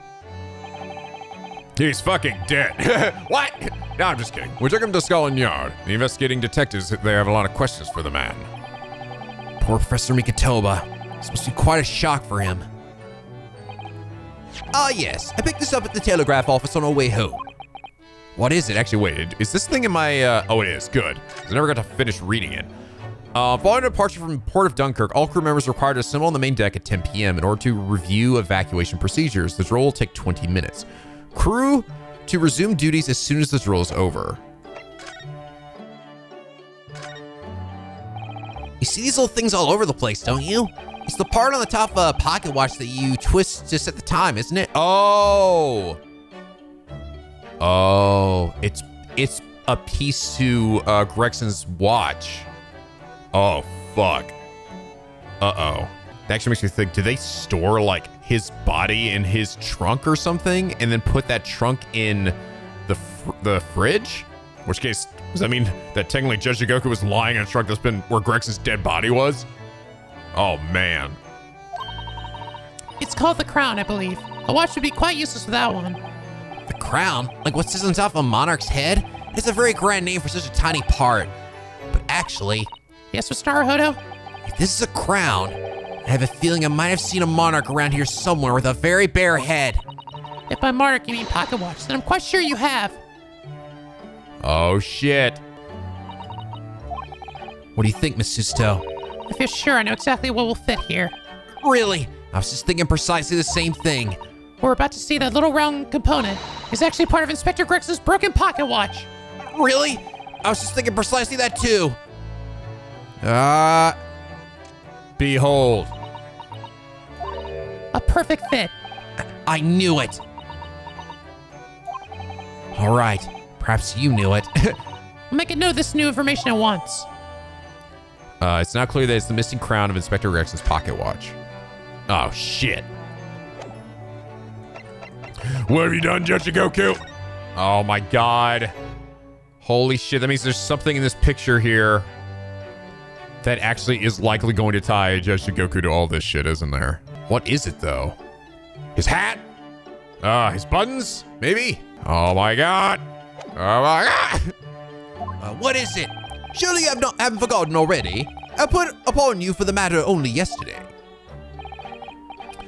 He's fucking dead. What? No, I'm just kidding. We took him to Scotland Yard. The investigating detectives, they have a lot of questions for the man. Poor Professor Mikatoba. This must be quite a shock for him. Ah, yes. I picked this up at the telegraph office on our way home. What is it? Actually, wait, is this thing in my, oh, it is. Good. I never got to finish reading it. Following departure from Port of Dunkirk, all crew members are required to assemble on the main deck at 10 p.m. in order to review evacuation procedures. The drill will take 20 minutes. Crew to resume duties as soon as the drill is over. You see these little things all over the place, don't you? It's the part on the top of a pocket watch that you twist to set the time, isn't it? Oh, it's a piece to Gregson's watch. Oh, fuck. Uh-oh. That actually makes me think, do they store, like, his body in his trunk or something and then put that trunk in the fridge? In which case, does that mean that technically Joshigoku was lying in a trunk that's been where Gregson's dead body was? Oh, man. It's called the Crown, I believe. A watch would be quite useless without one. The crown? Like what sits on top of a monarch's head? It's a very grand name for such a tiny part. But actually, Yes, Mr. Naruhodo? if this is a crown, I have a feeling I might have seen a monarch around here somewhere with a very bare head. If by monarch you mean pocket watch, then I'm quite sure you have. Oh, shit. What do you think, Miss Susto? If you're sure, I know exactly what will fit here. Really? I was just thinking precisely the same thing. We're about to see that little round component is actually part of Inspector Gregson's broken pocket watch. Really? I was just thinking precisely that too. Behold. A perfect fit. I knew it. All right. Perhaps you knew it. We'll make a note of this new information at once. It's not clear that it's the missing crown of Inspector Gregson's pocket watch. Oh, shit. What have you done, Joshigoku? Oh, my God. Holy shit. That means there's something in this picture here that actually is likely going to tie Joshigoku to all this shit, isn't there? What is it, though? His hat? His buttons? Maybe? Oh, my God. Oh, my God. What is it? Surely you haven't forgotten already. I put upon you for the matter only yesterday.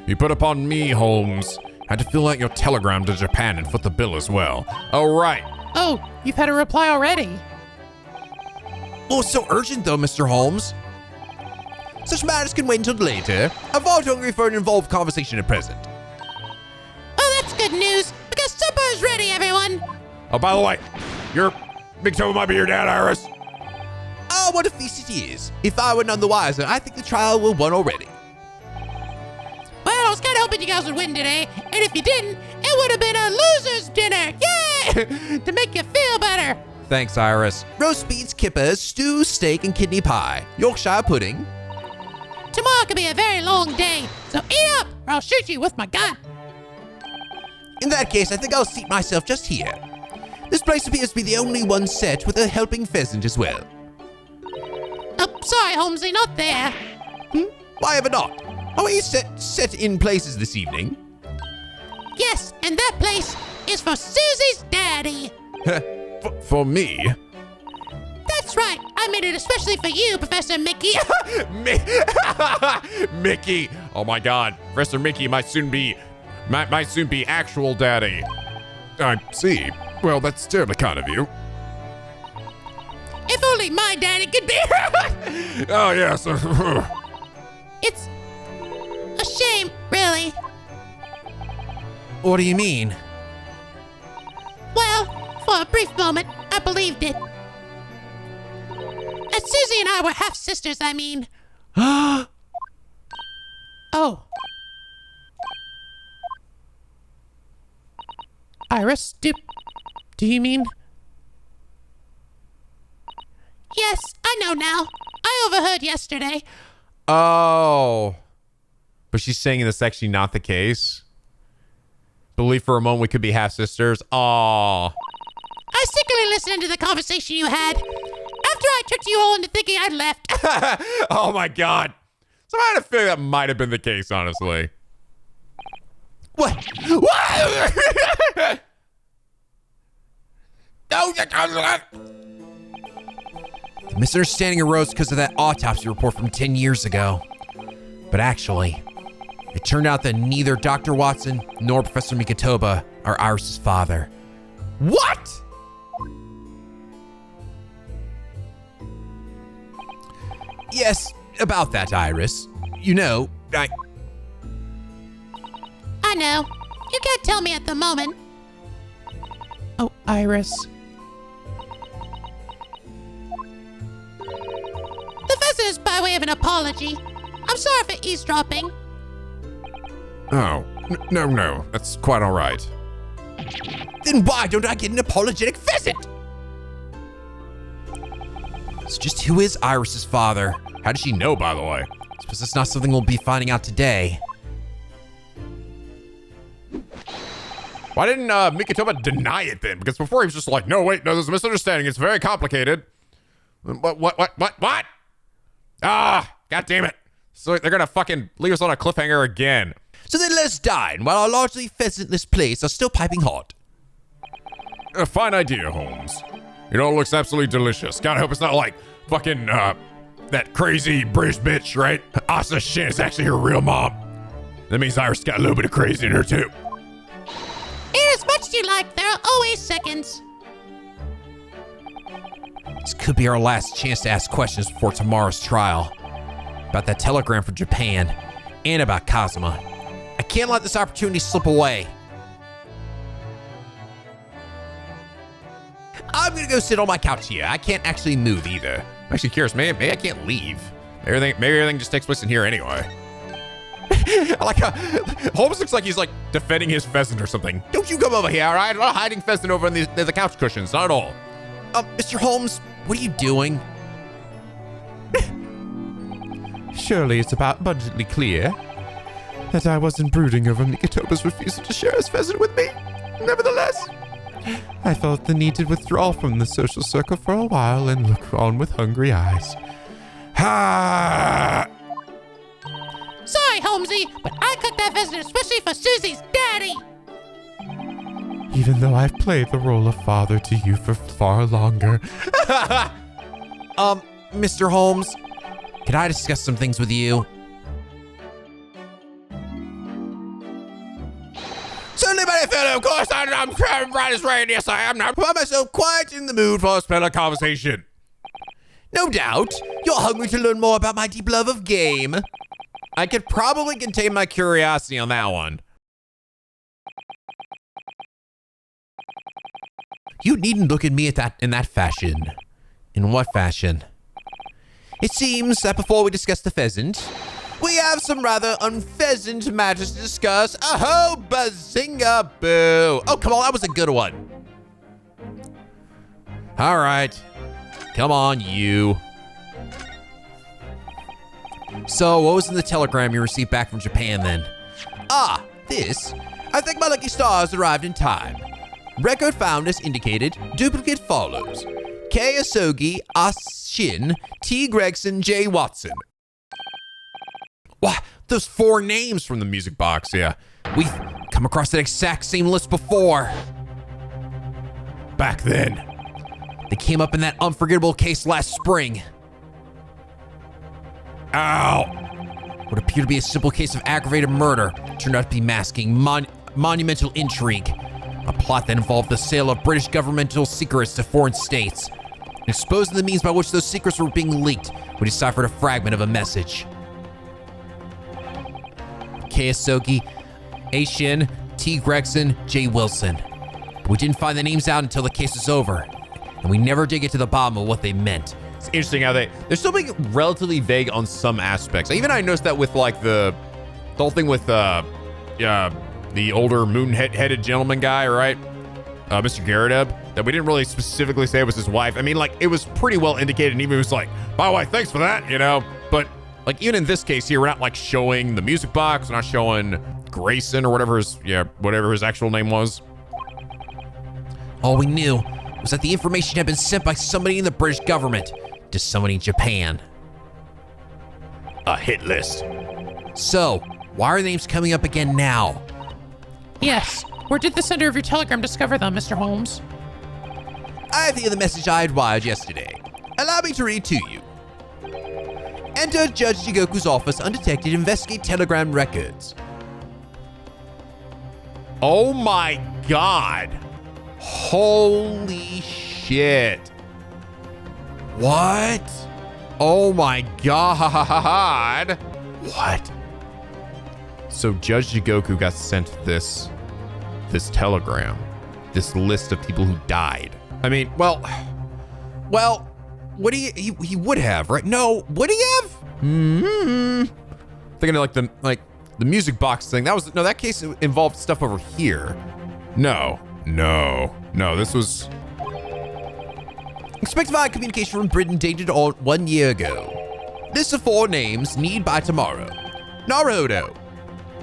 You put upon me, Holmes. Had to fill out your telegram to Japan and foot the bill as well. Oh, right. Oh, you've had a reply already. Oh, so urgent though, Mr. Holmes. Such matters can wait until later. I'm far too hungry for an involved conversation at present. Oh, that's good news, because supper is ready, everyone. Oh, by the way, your Big Toe might be your dad, Iris. Oh, what a feast it is. If I were none the wiser, I think the trial will won already. Well, I was kind of hoping you guys would win today, and if you didn't, it would have been a loser's dinner. Yay! To make you feel better. Thanks, Iris. Roast beets, kippers, stew, steak, and kidney pie. Yorkshire pudding. Tomorrow could be a very long day, so eat up, or I'll shoot you with my gun. In that case, I think I'll seat myself just here. This place appears to be the only one set with a helping pheasant as well. Oh, sorry, Holmesy, not there. Why ever not? Are we set in places this evening? Yes, and that place is for Susie's daddy. For me? That's right. I made it especially for you, Professor Mickey. Mickey. Oh my God. Professor Mickey might soon be actual daddy. I see. Well, that's terribly kind of you. If only my daddy could be. Oh, yes. It's a shame, really. What do you mean? Well, for a brief moment, I believed it. As Susie and I were half sisters, I mean. Oh. Iris, do you mean? Yes, I know now. I overheard yesterday. Oh. But she's saying that's actually not the case. Believe for a moment we could be half sisters. Aw. I secretly listened to the conversation you had. After I tricked you all into thinking I'd left. Oh my God. So I had a feeling that might have been the case, honestly. What? What? No, The misunderstanding arose because of that autopsy report from 10 years ago. But actually, it turned out that neither Dr. Watson nor Professor Mikotoba are Iris's father. What? Yes, about that, Iris. You know, I know. You can't tell me at the moment. Oh, Iris. This is by way of an apology. I'm sorry for eavesdropping. Oh, no, that's quite all right. Then why don't I get an apologetic pheasant? So just who is Iris's father? How does she know, by the way? I suppose that's not something we'll be finding out today. Why didn't Mikotoba deny it then? Because before he was just like, no, wait, no, there's a misunderstanding. It's very complicated. What? Ah, god damn it. So they're gonna fucking leave us on a cliffhanger again. So then let us dine while our largely pheasantless plates are still piping hot. A fine idea, Holmes. It all looks absolutely delicious. God, I hope it's not like fucking, that crazy British bitch, right? Asa Shin is actually her real mom. That means Iris got a little bit of crazy in her, too. Eat as much as you like. There are always seconds. This could be our last chance to ask questions before tomorrow's trial. About that telegram from Japan, and about Kazuma. I can't let this opportunity slip away. I'm gonna go sit on my couch here. I can't actually move either. I'm actually curious, maybe I can't leave. Maybe everything just takes place in here anyway. I like how Holmes looks like he's like defending his pheasant or something. Don't you come over here, all right? I'm not hiding pheasant over in the couch cushions, not at all. Mr. Holmes, what are you doing? Surely it's abundantly clear that I wasn't brooding over Mikotoba's refusal to share his pheasant with me. Nevertheless, I felt the need to withdraw from the social circle for a while and look on with hungry eyes. Ha! Sorry, Holmesy, but I cooked that pheasant especially for Susie's daddy. Even though I've played the role of father to you for far longer. Mr. Holmes, can I discuss some things with you? Certainly, my fellow, of course, I'm right as rain. Yes, I am now. Put myself quite in the mood for a spell of conversation. No doubt. You're hungry to learn more about my deep love of game. I could probably contain my curiosity on that one. You needn't look at me in that fashion. In what fashion? It seems that before we discuss the pheasant, we have some rather unpheasant matters to discuss. Oh, bazinga boo. Oh, come on, that was a good one. All right. Come on, you. So, what was in the telegram you received back from Japan then? Ah, this. I think my lucky stars arrived in time. Record found as indicated. Duplicate follows. K. Asogi, Shin, T. Gregson, J. Watson. Wow, those 4 names from the music box, yeah. We've come across that exact same list before. Back then. They came up in that unforgettable case last spring. Ow. What appeared to be a simple case of aggravated murder turned out to be masking monumental intrigue. A plot that involved the sale of British governmental secrets to foreign states. Exposing the means by which those secrets were being leaked, we deciphered a fragment of a message. K. Asogi, A. Shin, T. Gregson, J. Wilson. But we didn't find the names out until the case was over, and we never did get to the bottom of what they meant. It's interesting how they're still being relatively vague on some aspects. Even I noticed that with like the whole thing with the older moon-headed gentleman guy, right? Mr. Garadeb, that we didn't really specifically say it was his wife. I mean, like, it was pretty well indicated, and even was like, by the way, thanks for that, you know? But, like, even in this case here, we're not, like, showing the music box, we're not showing Grayson or whatever his actual name was. All we knew was that the information had been sent by somebody in the British government to somebody in Japan. A hit list. So, why are the names coming up again now? Yes. Where did the sender of your telegram discover them, Mr. Holmes? I have here the message I had wired yesterday. Allow me to read to you. Enter Judge Jigoku's office undetected. Investigate telegram records. Oh my God. Holy shit. What? Oh my God. What? So Judge Jigoku got sent this telegram, this list of people who died. I mean, well, what he would have, right? No, would he have? Thinking of like the music box thing. That case involved stuff over here. No, this was Expect via communication from Britain dated on 1 year ago. List of 4 names, need by tomorrow. Naruhodo.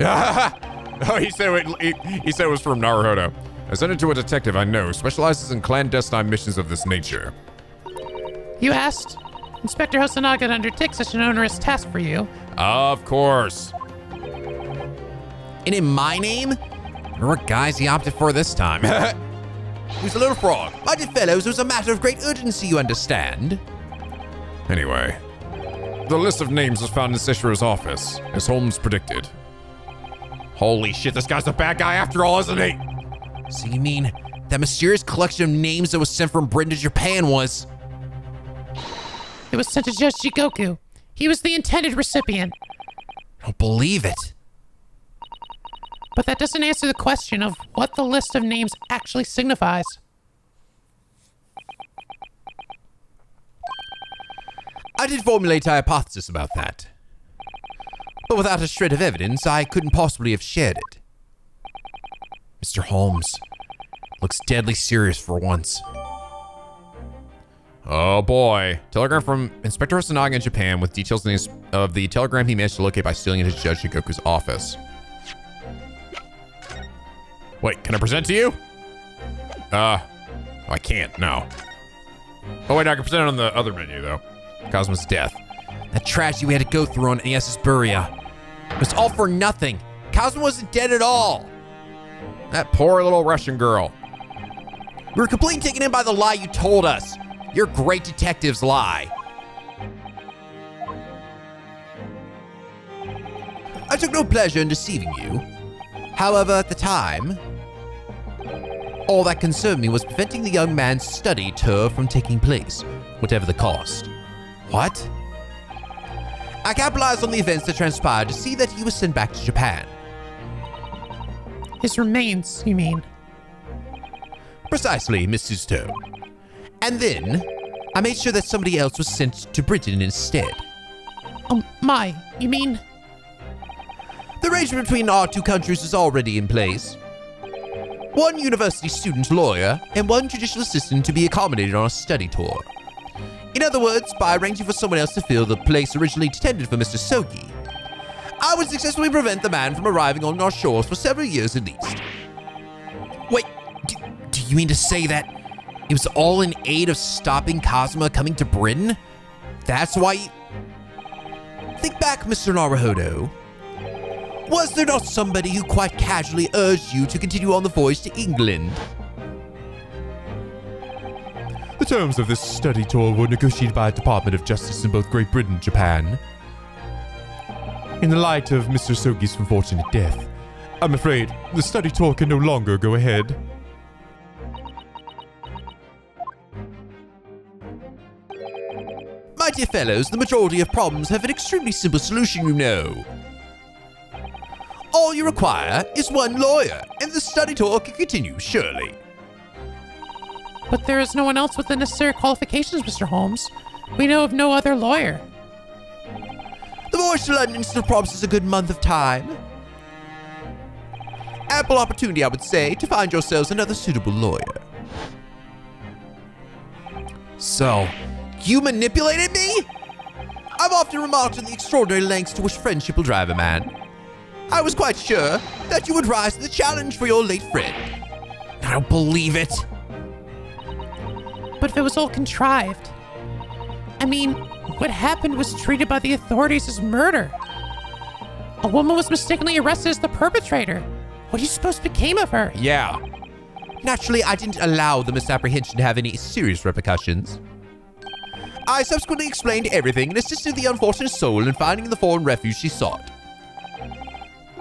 Oh, he said it was from Naruhodo. I sent it to a detective I know, specializes in clandestine missions of this nature. You asked? Inspector Hosonaga to undertake such an onerous task for you. Of course. And in my name? Or what guys he opted for this time? Who's a little frog? My dear fellows, it was a matter of great urgency, you understand. Anyway, the list of names was found in Sishiro's office, as Holmes predicted. Holy shit, this guy's a bad guy after all, isn't he? So you mean that mysterious collection of names that was sent from Britain to Japan was... It was sent to Judge Jigoku. He was the intended recipient. I don't believe it. But that doesn't answer the question of what the list of names actually signifies. I did formulate a hypothesis about that. But without a shred of evidence, I couldn't possibly have shared it. Mr. Holmes looks deadly serious for once. Oh boy. Telegram from Inspector Hosonaga in Japan with details of the telegram he managed to locate by stealing into Judge Jigoku's office. Wait, can I present to you? I can't, no. Oh wait, I can present it on the other menu though. Cosmo's death. That tragedy we had to go through on Ieyasu's Buria. It was all for nothing. Cosmo wasn't dead at all. That poor little Russian girl. We were completely taken in by the lie you told us. Your great detective's lie. I took no pleasure in deceiving you. However, at the time, all that concerned me was preventing the young man's study tour from taking place, whatever the cost. What? I capitalized on the events that transpired to see that he was sent back to Japan. His remains, you mean? Precisely, Miss Susto. And then, I made sure that somebody else was sent to Britain instead. You mean? The arrangement between our two countries was already in place. One university student lawyer and one judicial assistant to be accommodated on a study tour. In other words, by arranging for someone else to fill the place originally intended for Mr. Sogi, I would successfully prevent the man from arriving on our shores for several years at least. Wait, do you mean to say that it was all in aid of stopping Cosmo coming to Britain? That's why... Think back, Mr. Naruhodo. Was there not somebody who quite casually urged you to continue on the voyage to England? The terms of this study tour were negotiated by the Department of Justice in both Great Britain and Japan. In the light of Mr. Sogi's unfortunate death, I'm afraid the study tour can no longer go ahead. My dear fellows, the majority of problems have an extremely simple solution, you know. All you require is one lawyer, and the study tour can continue, surely. But there is no one else with the necessary qualifications, Mr. Holmes. We know of no other lawyer. The voyage to London still promises a good month of time. Ample opportunity, I would say, to find yourselves another suitable lawyer. So, you manipulated me? I've often remarked on the extraordinary lengths to which friendship will drive a man. I was quite sure that you would rise to the challenge for your late friend. I don't believe it. But if it was all contrived... I mean, what happened was treated by the authorities as murder. A woman was mistakenly arrested as the perpetrator. What do you suppose became of her? Yeah. Naturally, I didn't allow the misapprehension to have any serious repercussions. I subsequently explained everything and assisted the unfortunate soul in finding the foreign refuge she sought.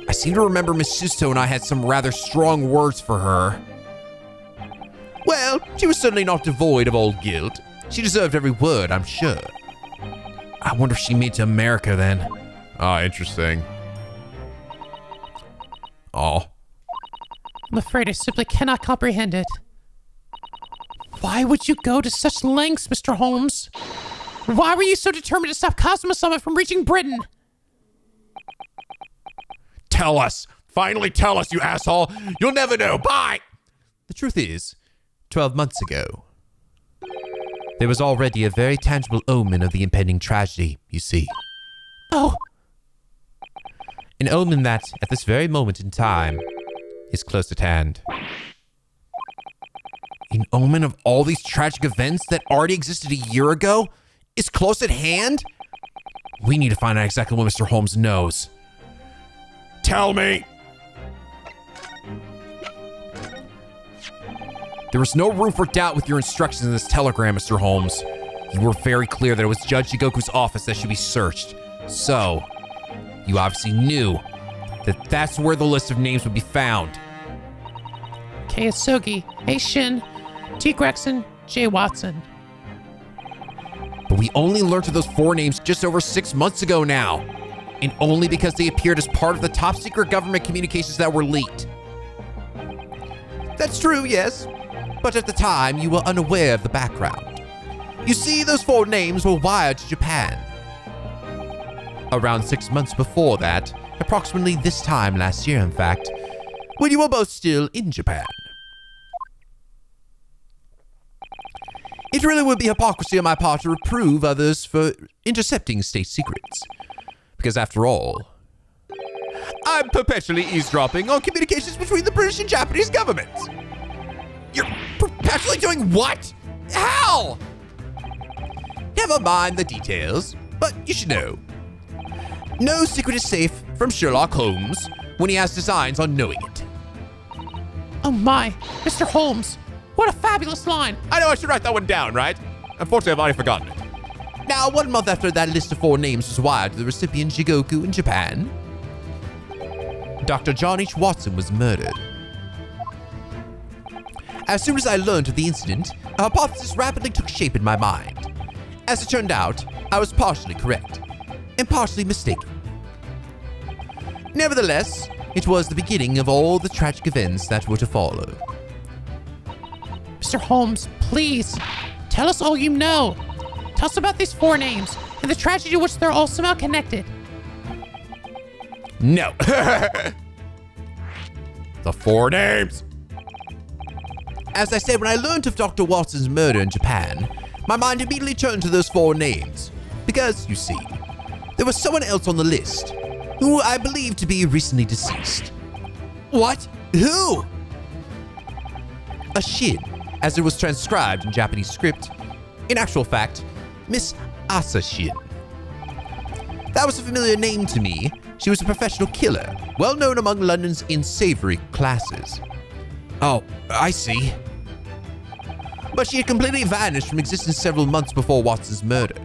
I seem to remember Miss Susto and I had some rather strong words for her. Well, she was certainly not devoid of all guilt. She deserved every word, I'm sure. I wonder if she made it to America then. Ah, interesting. Oh. I'm afraid I simply cannot comprehend it. Why would you go to such lengths, Mr. Holmes? Why were you so determined to stop Cosmo-sama from reaching Britain? Tell us. Finally tell us, you asshole. You'll never know. Bye. The truth is, 12 months ago, there was already a very tangible omen of the impending tragedy, you see. Oh, An omen that, at this very moment in time, is close at hand. An omen of all these tragic events that already existed a year ago is close at hand? We need to find out exactly what Mr. Holmes knows. Tell me. There was no room for doubt with your instructions in this telegram, Mr. Holmes. You were very clear that it was Judge Jigoku's office that should be searched. So, you obviously knew that that's where the list of names would be found. K. Asogi, A. Shin, T. Gregson, J. Watson. But we only learned of those 4 names just over 6 months ago now. And only because they appeared as part of the top secret government communications that were leaked. That's true, yes. But at the time, you were unaware of the background. You see, those 4 names were wired to Japan. Around 6 months before that, approximately this time last year, in fact, when you were both still in Japan. It really would be hypocrisy on my part to reprove others for intercepting state secrets. Because after all, I'm perpetually eavesdropping on communications between the British and Japanese governments. You're perpetually doing what? How? Never mind the details, but you should know. No secret is safe from Sherlock Holmes when he has designs on knowing it. Oh my, Mr. Holmes, what a fabulous line. I know I should write that one down, right? Unfortunately, I've already forgotten it. Now, 1 month after that list of 4 names was wired to the recipient Jigoku in Japan, Dr. John H. Watson was murdered. As soon as I learned of the incident, a hypothesis rapidly took shape in my mind. As it turned out, I was partially correct, and partially mistaken. Nevertheless, it was the beginning of all the tragic events that were to follow. Mr. Holmes, please, tell us all you know. Tell us about these 4 names and the tragedy to which they're all somehow connected. No. The 4 names. As I said, when I learned of Dr. Watson's murder in Japan, my mind immediately turned to those 4 names. Because, you see, there was someone else on the list, who I believe to be recently deceased. What? Who? A Shin, as it was transcribed in Japanese script. In actual fact, Miss Asa Shin. That was a familiar name to me. She was a professional killer, well known among London's unsavory classes. Oh, I see. But she had completely vanished from existence several months before Watson's murder.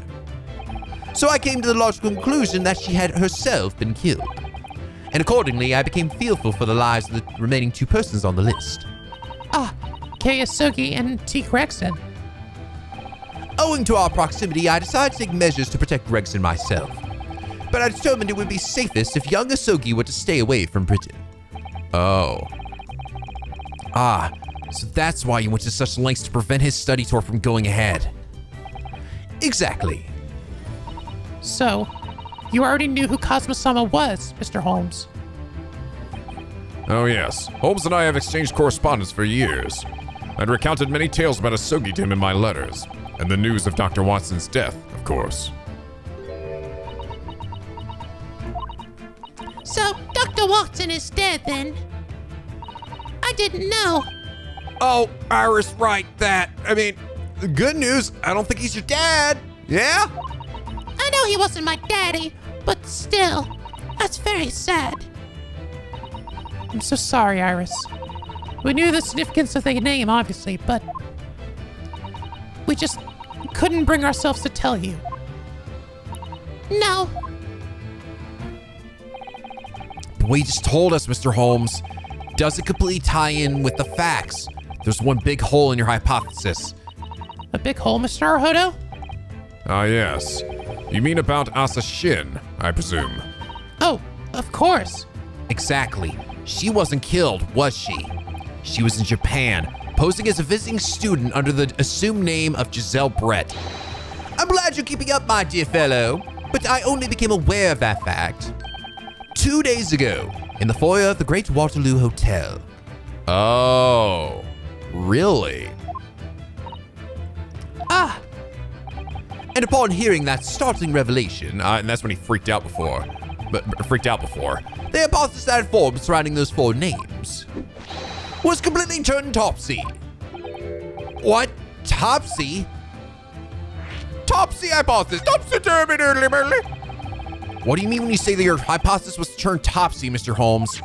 So I came to the logical conclusion that she had herself been killed. And accordingly, I became fearful for the lives of the remaining 2 persons on the list. Ah, K. Asogi and T. Gregson. Owing to our proximity, I decided to take measures to protect Gregson myself. But I determined it would be safest if young Asogi were to stay away from Britain. Oh. Ah, so that's why you went to such lengths to prevent his study tour from going ahead. Exactly. So, you already knew who Cosmo-sama was, Mr. Holmes. Oh, yes. Holmes and I have exchanged correspondence for years. I'd recounted many tales about Asogi to him in my letters, and the news of Dr. Watson's death, of course. So, Dr. Watson is dead then? I didn't know. Oh, Iris, right, the good news, I don't think he's your dad. Yeah? I know he wasn't my daddy, but still, that's very sad. I'm so sorry, Iris. We knew the significance of the name, obviously, but we just couldn't bring ourselves to tell you. No. The way you just told us, Mr. Holmes, doesn't completely tie in with the facts. There's one big hole in your hypothesis. A big hole, Mr. Naruhodo? Ah, yes. You mean about Asa Shin, I presume. Oh, of course. Exactly. She wasn't killed, was she? She was in Japan, posing as a visiting student under the assumed name of Giselle Brett. I'm glad you're keeping up, my dear fellow, but I only became aware of that fact 2 days ago in the foyer of the Great Waterloo Hotel. Oh, really? Ah! And upon hearing that startling revelation, And that's when he freaked out before. the hypothesis that had formed surrounding those 4 names was completely turned topsy. What? Topsy? Topsy hypothesis. Topsy-turvy-doodly-birdly. What do you mean when you say that your hypothesis was turned topsy, Mr. Holmes?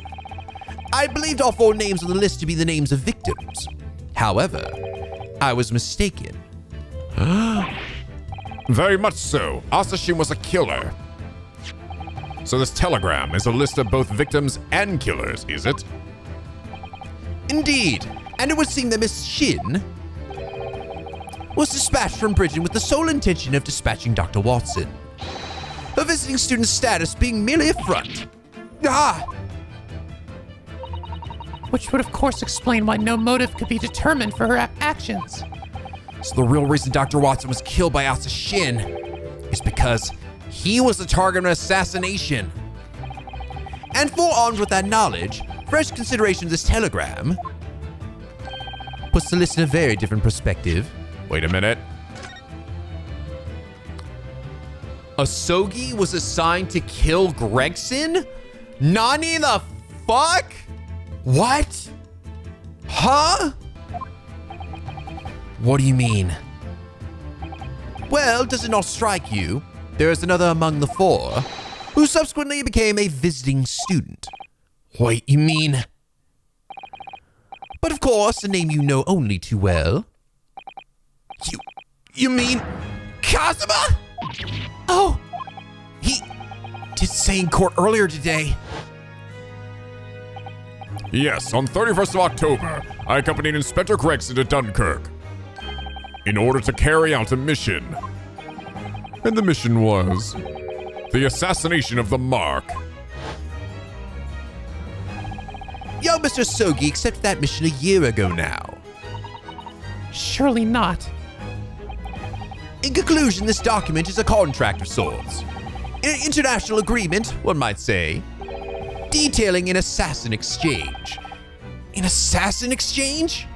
I believed all 4 names on the list to be the names of victims. However, I was mistaken. Very much so. Asa Shin was a killer. So this telegram is a list of both victims and killers, is it? Indeed, and it would seem that Miss Shin was dispatched from Britain with the sole intention of dispatching Dr. Watson. Her visiting student status being merely a front. Ah! Which would, of course, explain why no motive could be determined for her actions. So the real reason Dr. Watson was killed by Asa Shin is because he was the target of an assassination. And full armed with that knowledge, fresh consideration of this telegram puts the list in a very different perspective. Wait a minute. Asogi was assigned to kill Gregson? Nani the fuck? What? Huh? What do you mean? Well, does it not strike you? There is another among the 4 who subsequently became a visiting student. Wait, you mean? But of course, a name you know only too well. You mean Kazuma? Oh, he did say in court earlier today. Yes, on 31st of October, I accompanied Inspector Gregson to Dunkirk in order to carry out a mission. And the mission was the assassination of the Mark. Yo, Mr. Sogi accepted that mission a year ago now. Surely not. In conclusion, this document is a contract of sorts. An international agreement, one might say, detailing an assassin exchange. An assassin exchange?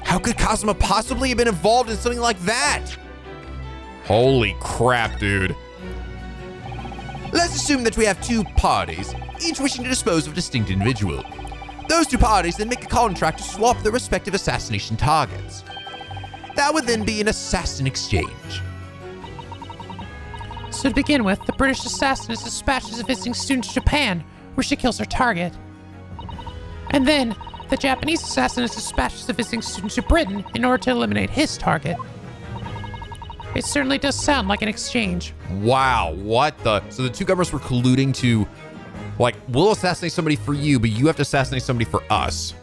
How could Kazuma possibly have been involved in something like that? Holy crap, dude. Let's assume that we have 2 parties, each wishing to dispose of a distinct individual. Those 2 parties then make a contract to swap their respective assassination targets. That would then be an assassin exchange. So to begin with, the British assassin is dispatched as a visiting student to Japan, where she kills her target. And then, the Japanese assassin is dispatched as a visiting student to Britain in order to eliminate his target. It certainly does sound like an exchange. Wow, what the? So the 2 governments were colluding to, like, we'll assassinate somebody for you, but you have to assassinate somebody for us.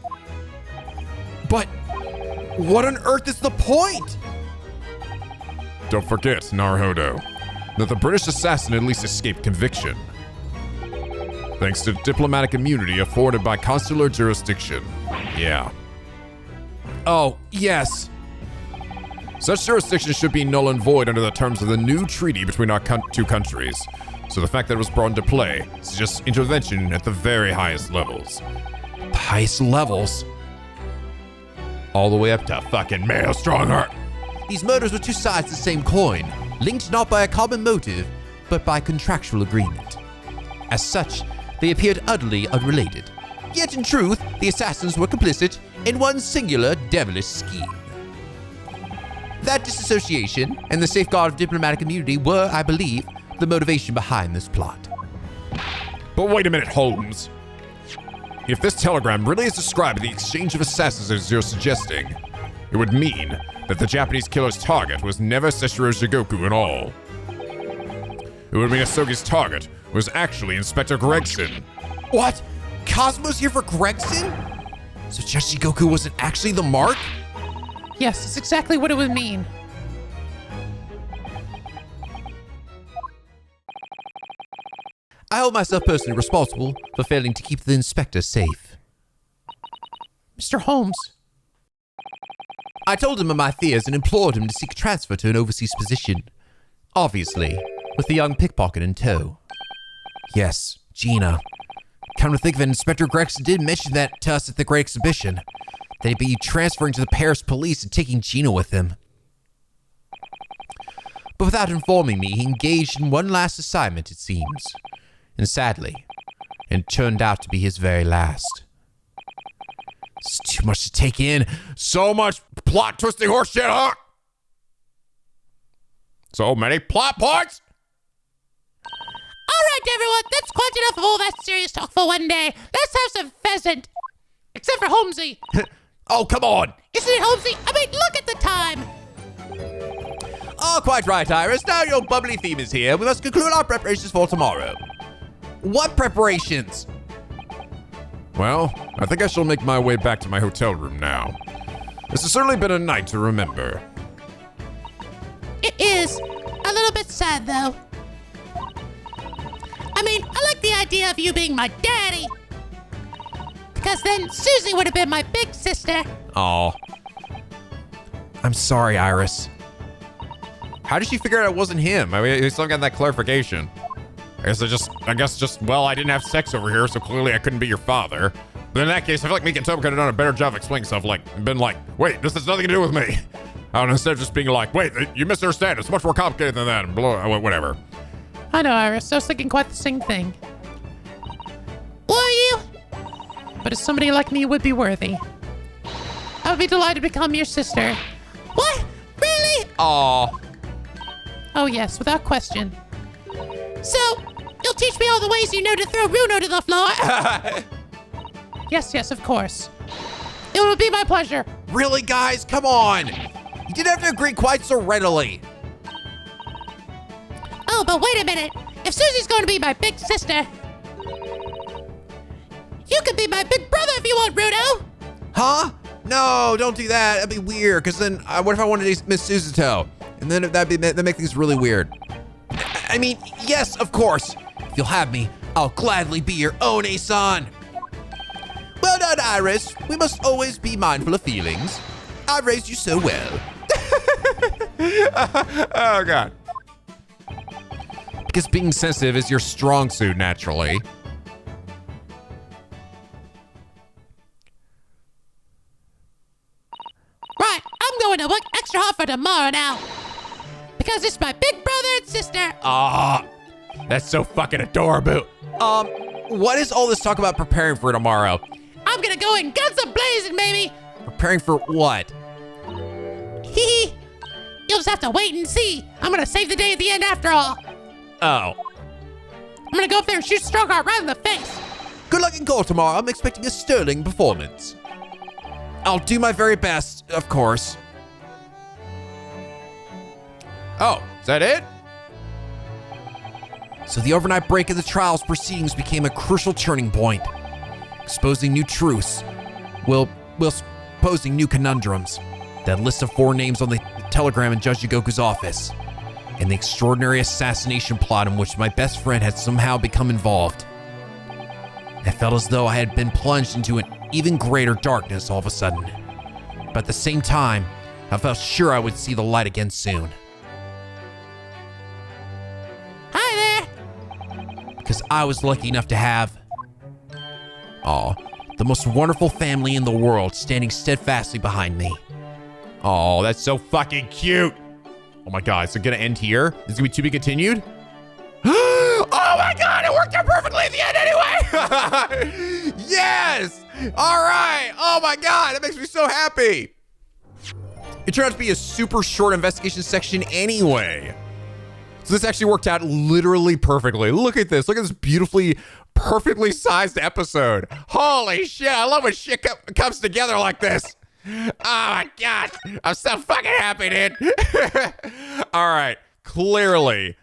But what on earth is the point? Don't forget, Naruhodo, that the British assassin at least escaped conviction, thanks to diplomatic immunity afforded by consular jurisdiction. Yeah. Oh, yes. Such jurisdiction should be null and void under the terms of the new treaty between our 2 countries. So the fact that it was brought into play is just intervention at the very highest levels. The highest levels? All the way up to fucking Male Strongheart. These murders were 2 sides of the same coin, linked not by a common motive, but by contractual agreement. As such, they appeared utterly unrelated. Yet in truth, the assassins were complicit in one singular devilish scheme. That disassociation and the safeguard of diplomatic immunity were, I believe, the motivation behind this plot. But wait a minute, Holmes. If this telegram really is describing the exchange of assassins as you're suggesting, it would mean that the Japanese killer's target was never Sessuro Jigoku at all. It would mean Asogi's target was actually Inspector Gregson. What? Cosmo's here for Gregson? So Judge Jigoku wasn't actually the mark? Yes, that's exactly what it would mean. I hold myself personally responsible for failing to keep the inspector safe. Mr. Holmes. I told him of my fears and implored him to seek transfer to an overseas position. Obviously, with the young pickpocket in tow. Yes, Gina. Come to think of it, Inspector Gregson did mention that to us at the Great Exhibition. That he'd be transferring to the Paris police and taking Gina with him. But without informing me, he engaged in one last assignment, it seems. And sadly, it turned out to be his very last. It's too much to take in. So much plot twisting horseshit, huh? So many plot points? All right, everyone, that's quite enough of all that serious talk for one day. Let's have some pheasant. Except for Holmesy. Oh, come on! Isn't it, Holmesy? I mean, look at the time. Oh, quite right, Iris. Now your bubbly theme is here. We must conclude our preparations for tomorrow. What preparations? Well, I think I shall make my way back to my hotel room now. This has certainly been a night to remember. It is. A little bit sad, though. I mean, I like the idea of you being my daddy. Because then Susie would have been my big sister. Oh. I'm sorry, Iris. How did she figure out it wasn't him? I mean, we still got that clarification. I guess just, well, I didn't have sex over here, so clearly I couldn't be your father. But in that case, I feel like me and Toby could have done a better job of explaining stuff, been like, wait, this has nothing to do with me. Instead of just being like, wait, you misunderstand, it's much more complicated than that, and blah, whatever. I know, Iris. I was thinking quite the same thing. Were you? But if somebody like me would be worthy, I would be delighted to become your sister. What? Really? Aw. Oh yes, without question. So, you'll teach me all the ways you know to throw Runo to the floor? Yes, of course. It would be my pleasure. Really, guys? Come on. You didn't have to agree quite so readily. Oh, but wait a minute. If Susie's going to be my big sister, you could be my big brother if you want, Runo. Huh? No, don't do that. That'd be weird. Because then, what if I wanted to Miss Suzuto? And then that'd make things really weird. I mean, yes, of course. If you'll have me, I'll gladly be your One-san. Well done, Iris. We must always be mindful of feelings. I raised you so well. Oh, God. Because being sensitive is your strong suit, naturally. Right, I'm going to work extra hard for tomorrow now. Because it's my big brother and sister. Ah, that's so fucking adorable. What is all this talk about preparing for tomorrow? I'm gonna go in guns a-blazing, baby. Preparing for what? Hee hee. You'll just have to wait and see. I'm gonna save the day at the end after all. Oh. I'm gonna go up there and shoot Strogar right in the face. Good luck in goal tomorrow. I'm expecting a sterling performance. I'll do my very best, of course. Oh, is that it? So the overnight break of the trial's proceedings became a crucial turning point, exposing new truths, while posing new conundrums. That list of 4 names on the telegram in Judge Jigoku's office, and the extraordinary assassination plot in which my best friend had somehow become involved. I felt as though I had been plunged into an even greater darkness all of a sudden. But at the same time, I felt sure I would see the light again soon. Hi there. Because I was lucky enough to have, the most wonderful family in the world standing steadfastly behind me. Oh, that's so fucking cute. Oh my God, is it gonna end here? Is it gonna be to be continued? Oh my God, it worked out perfectly at the end anyway. Yes. All right. Oh my God, that makes me so happy. It turned out to be a super short investigation section anyway. So this actually worked out literally perfectly. Look at this. Look at this beautifully, perfectly sized episode. Holy shit. I love when shit comes together like this. Oh my God. I'm so fucking happy, dude. All right. Clearly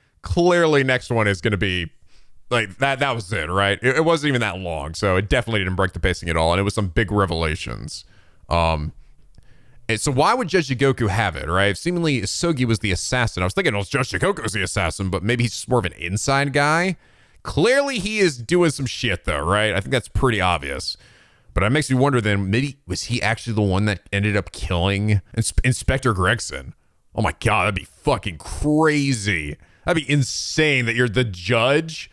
next one is going to be like that. That was it, right? It wasn't even that long. So it definitely didn't break the pacing at all. And it was some big revelations. And so why would Judge Jigoku have it, right? Seemingly Sogi was the assassin. I was thinking, well, Judge Jigoku was the assassin, but maybe he's just more of an inside guy. Clearly he is doing some shit though, right? I think that's pretty obvious. But it makes me wonder then, maybe was he actually the one that ended up killing Inspector Gregson? Oh my God, that'd be fucking crazy. That'd be insane that you're the judge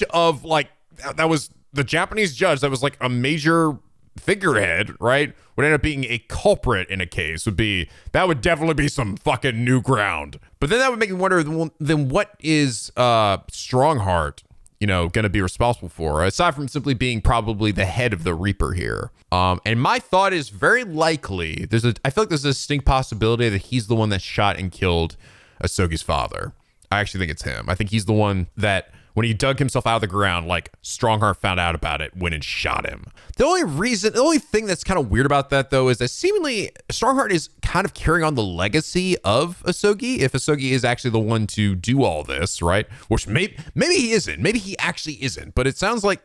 of like, that was the Japanese judge that was like a major figurehead, right? Would end up being a culprit in a case. That would definitely be some fucking new ground. But then that would make me wonder, then what is Strongheart, going to be responsible for, aside from simply being probably the head of the Reaper here? And my thought is very likely, I feel like there's a distinct possibility that he's the one that shot and killed Asogi's father. I actually think it's him. I think he's the one that, when he dug himself out of the ground, like Strongheart found out about it, went and shot him. The only thing that's kind of weird about that though is that seemingly Strongheart is kind of carrying on the legacy of Asogi, if Asogi is actually the one to do all this, right? Which maybe he isn't. Maybe he actually isn't. But it sounds like,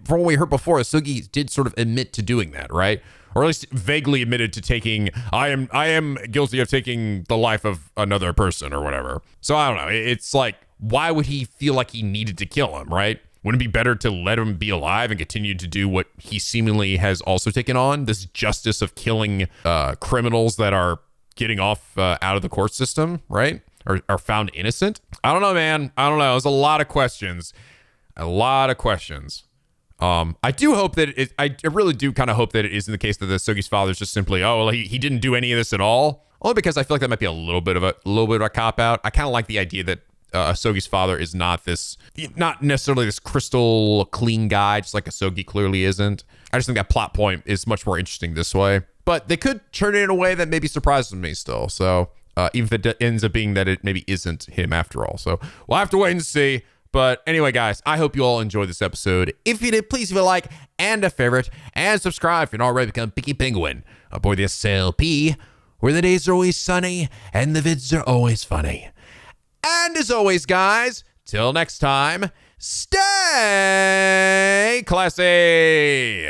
from what we heard before, Asogi did sort of admit to doing that, right? Or at least vaguely admitted to taking, I am guilty of taking the life of another person or whatever. So I don't know. It's like, why would he feel like he needed to kill him, right? Wouldn't it be better to let him be alive and continue to do what he seemingly has also taken on, this justice of killing criminals that are getting off out of the court system, right? Or are found innocent? I don't know, man. I don't know. There's a lot of questions. I do hope that I really do kind of hope that it isn't the case that the Sogi's father is just simply, he didn't do any of this at all. Only because I feel like that might be a little bit of a cop out. I kind of like the idea that Asogi's father is not necessarily this crystal clean guy, just like Asogi clearly isn't. I just think that plot point is much more interesting this way. But they could turn it in a way that maybe surprises me still. So even if it ends up being that it maybe isn't him after all. So we'll have to wait and see. But anyway, guys, I hope you all enjoyed this episode. If you did, please leave a like and a favorite and subscribe if you're not already become Picky Penguin aboard the SLP, where the days are always sunny and the vids are always funny. And as always, guys, till next time, stay classy.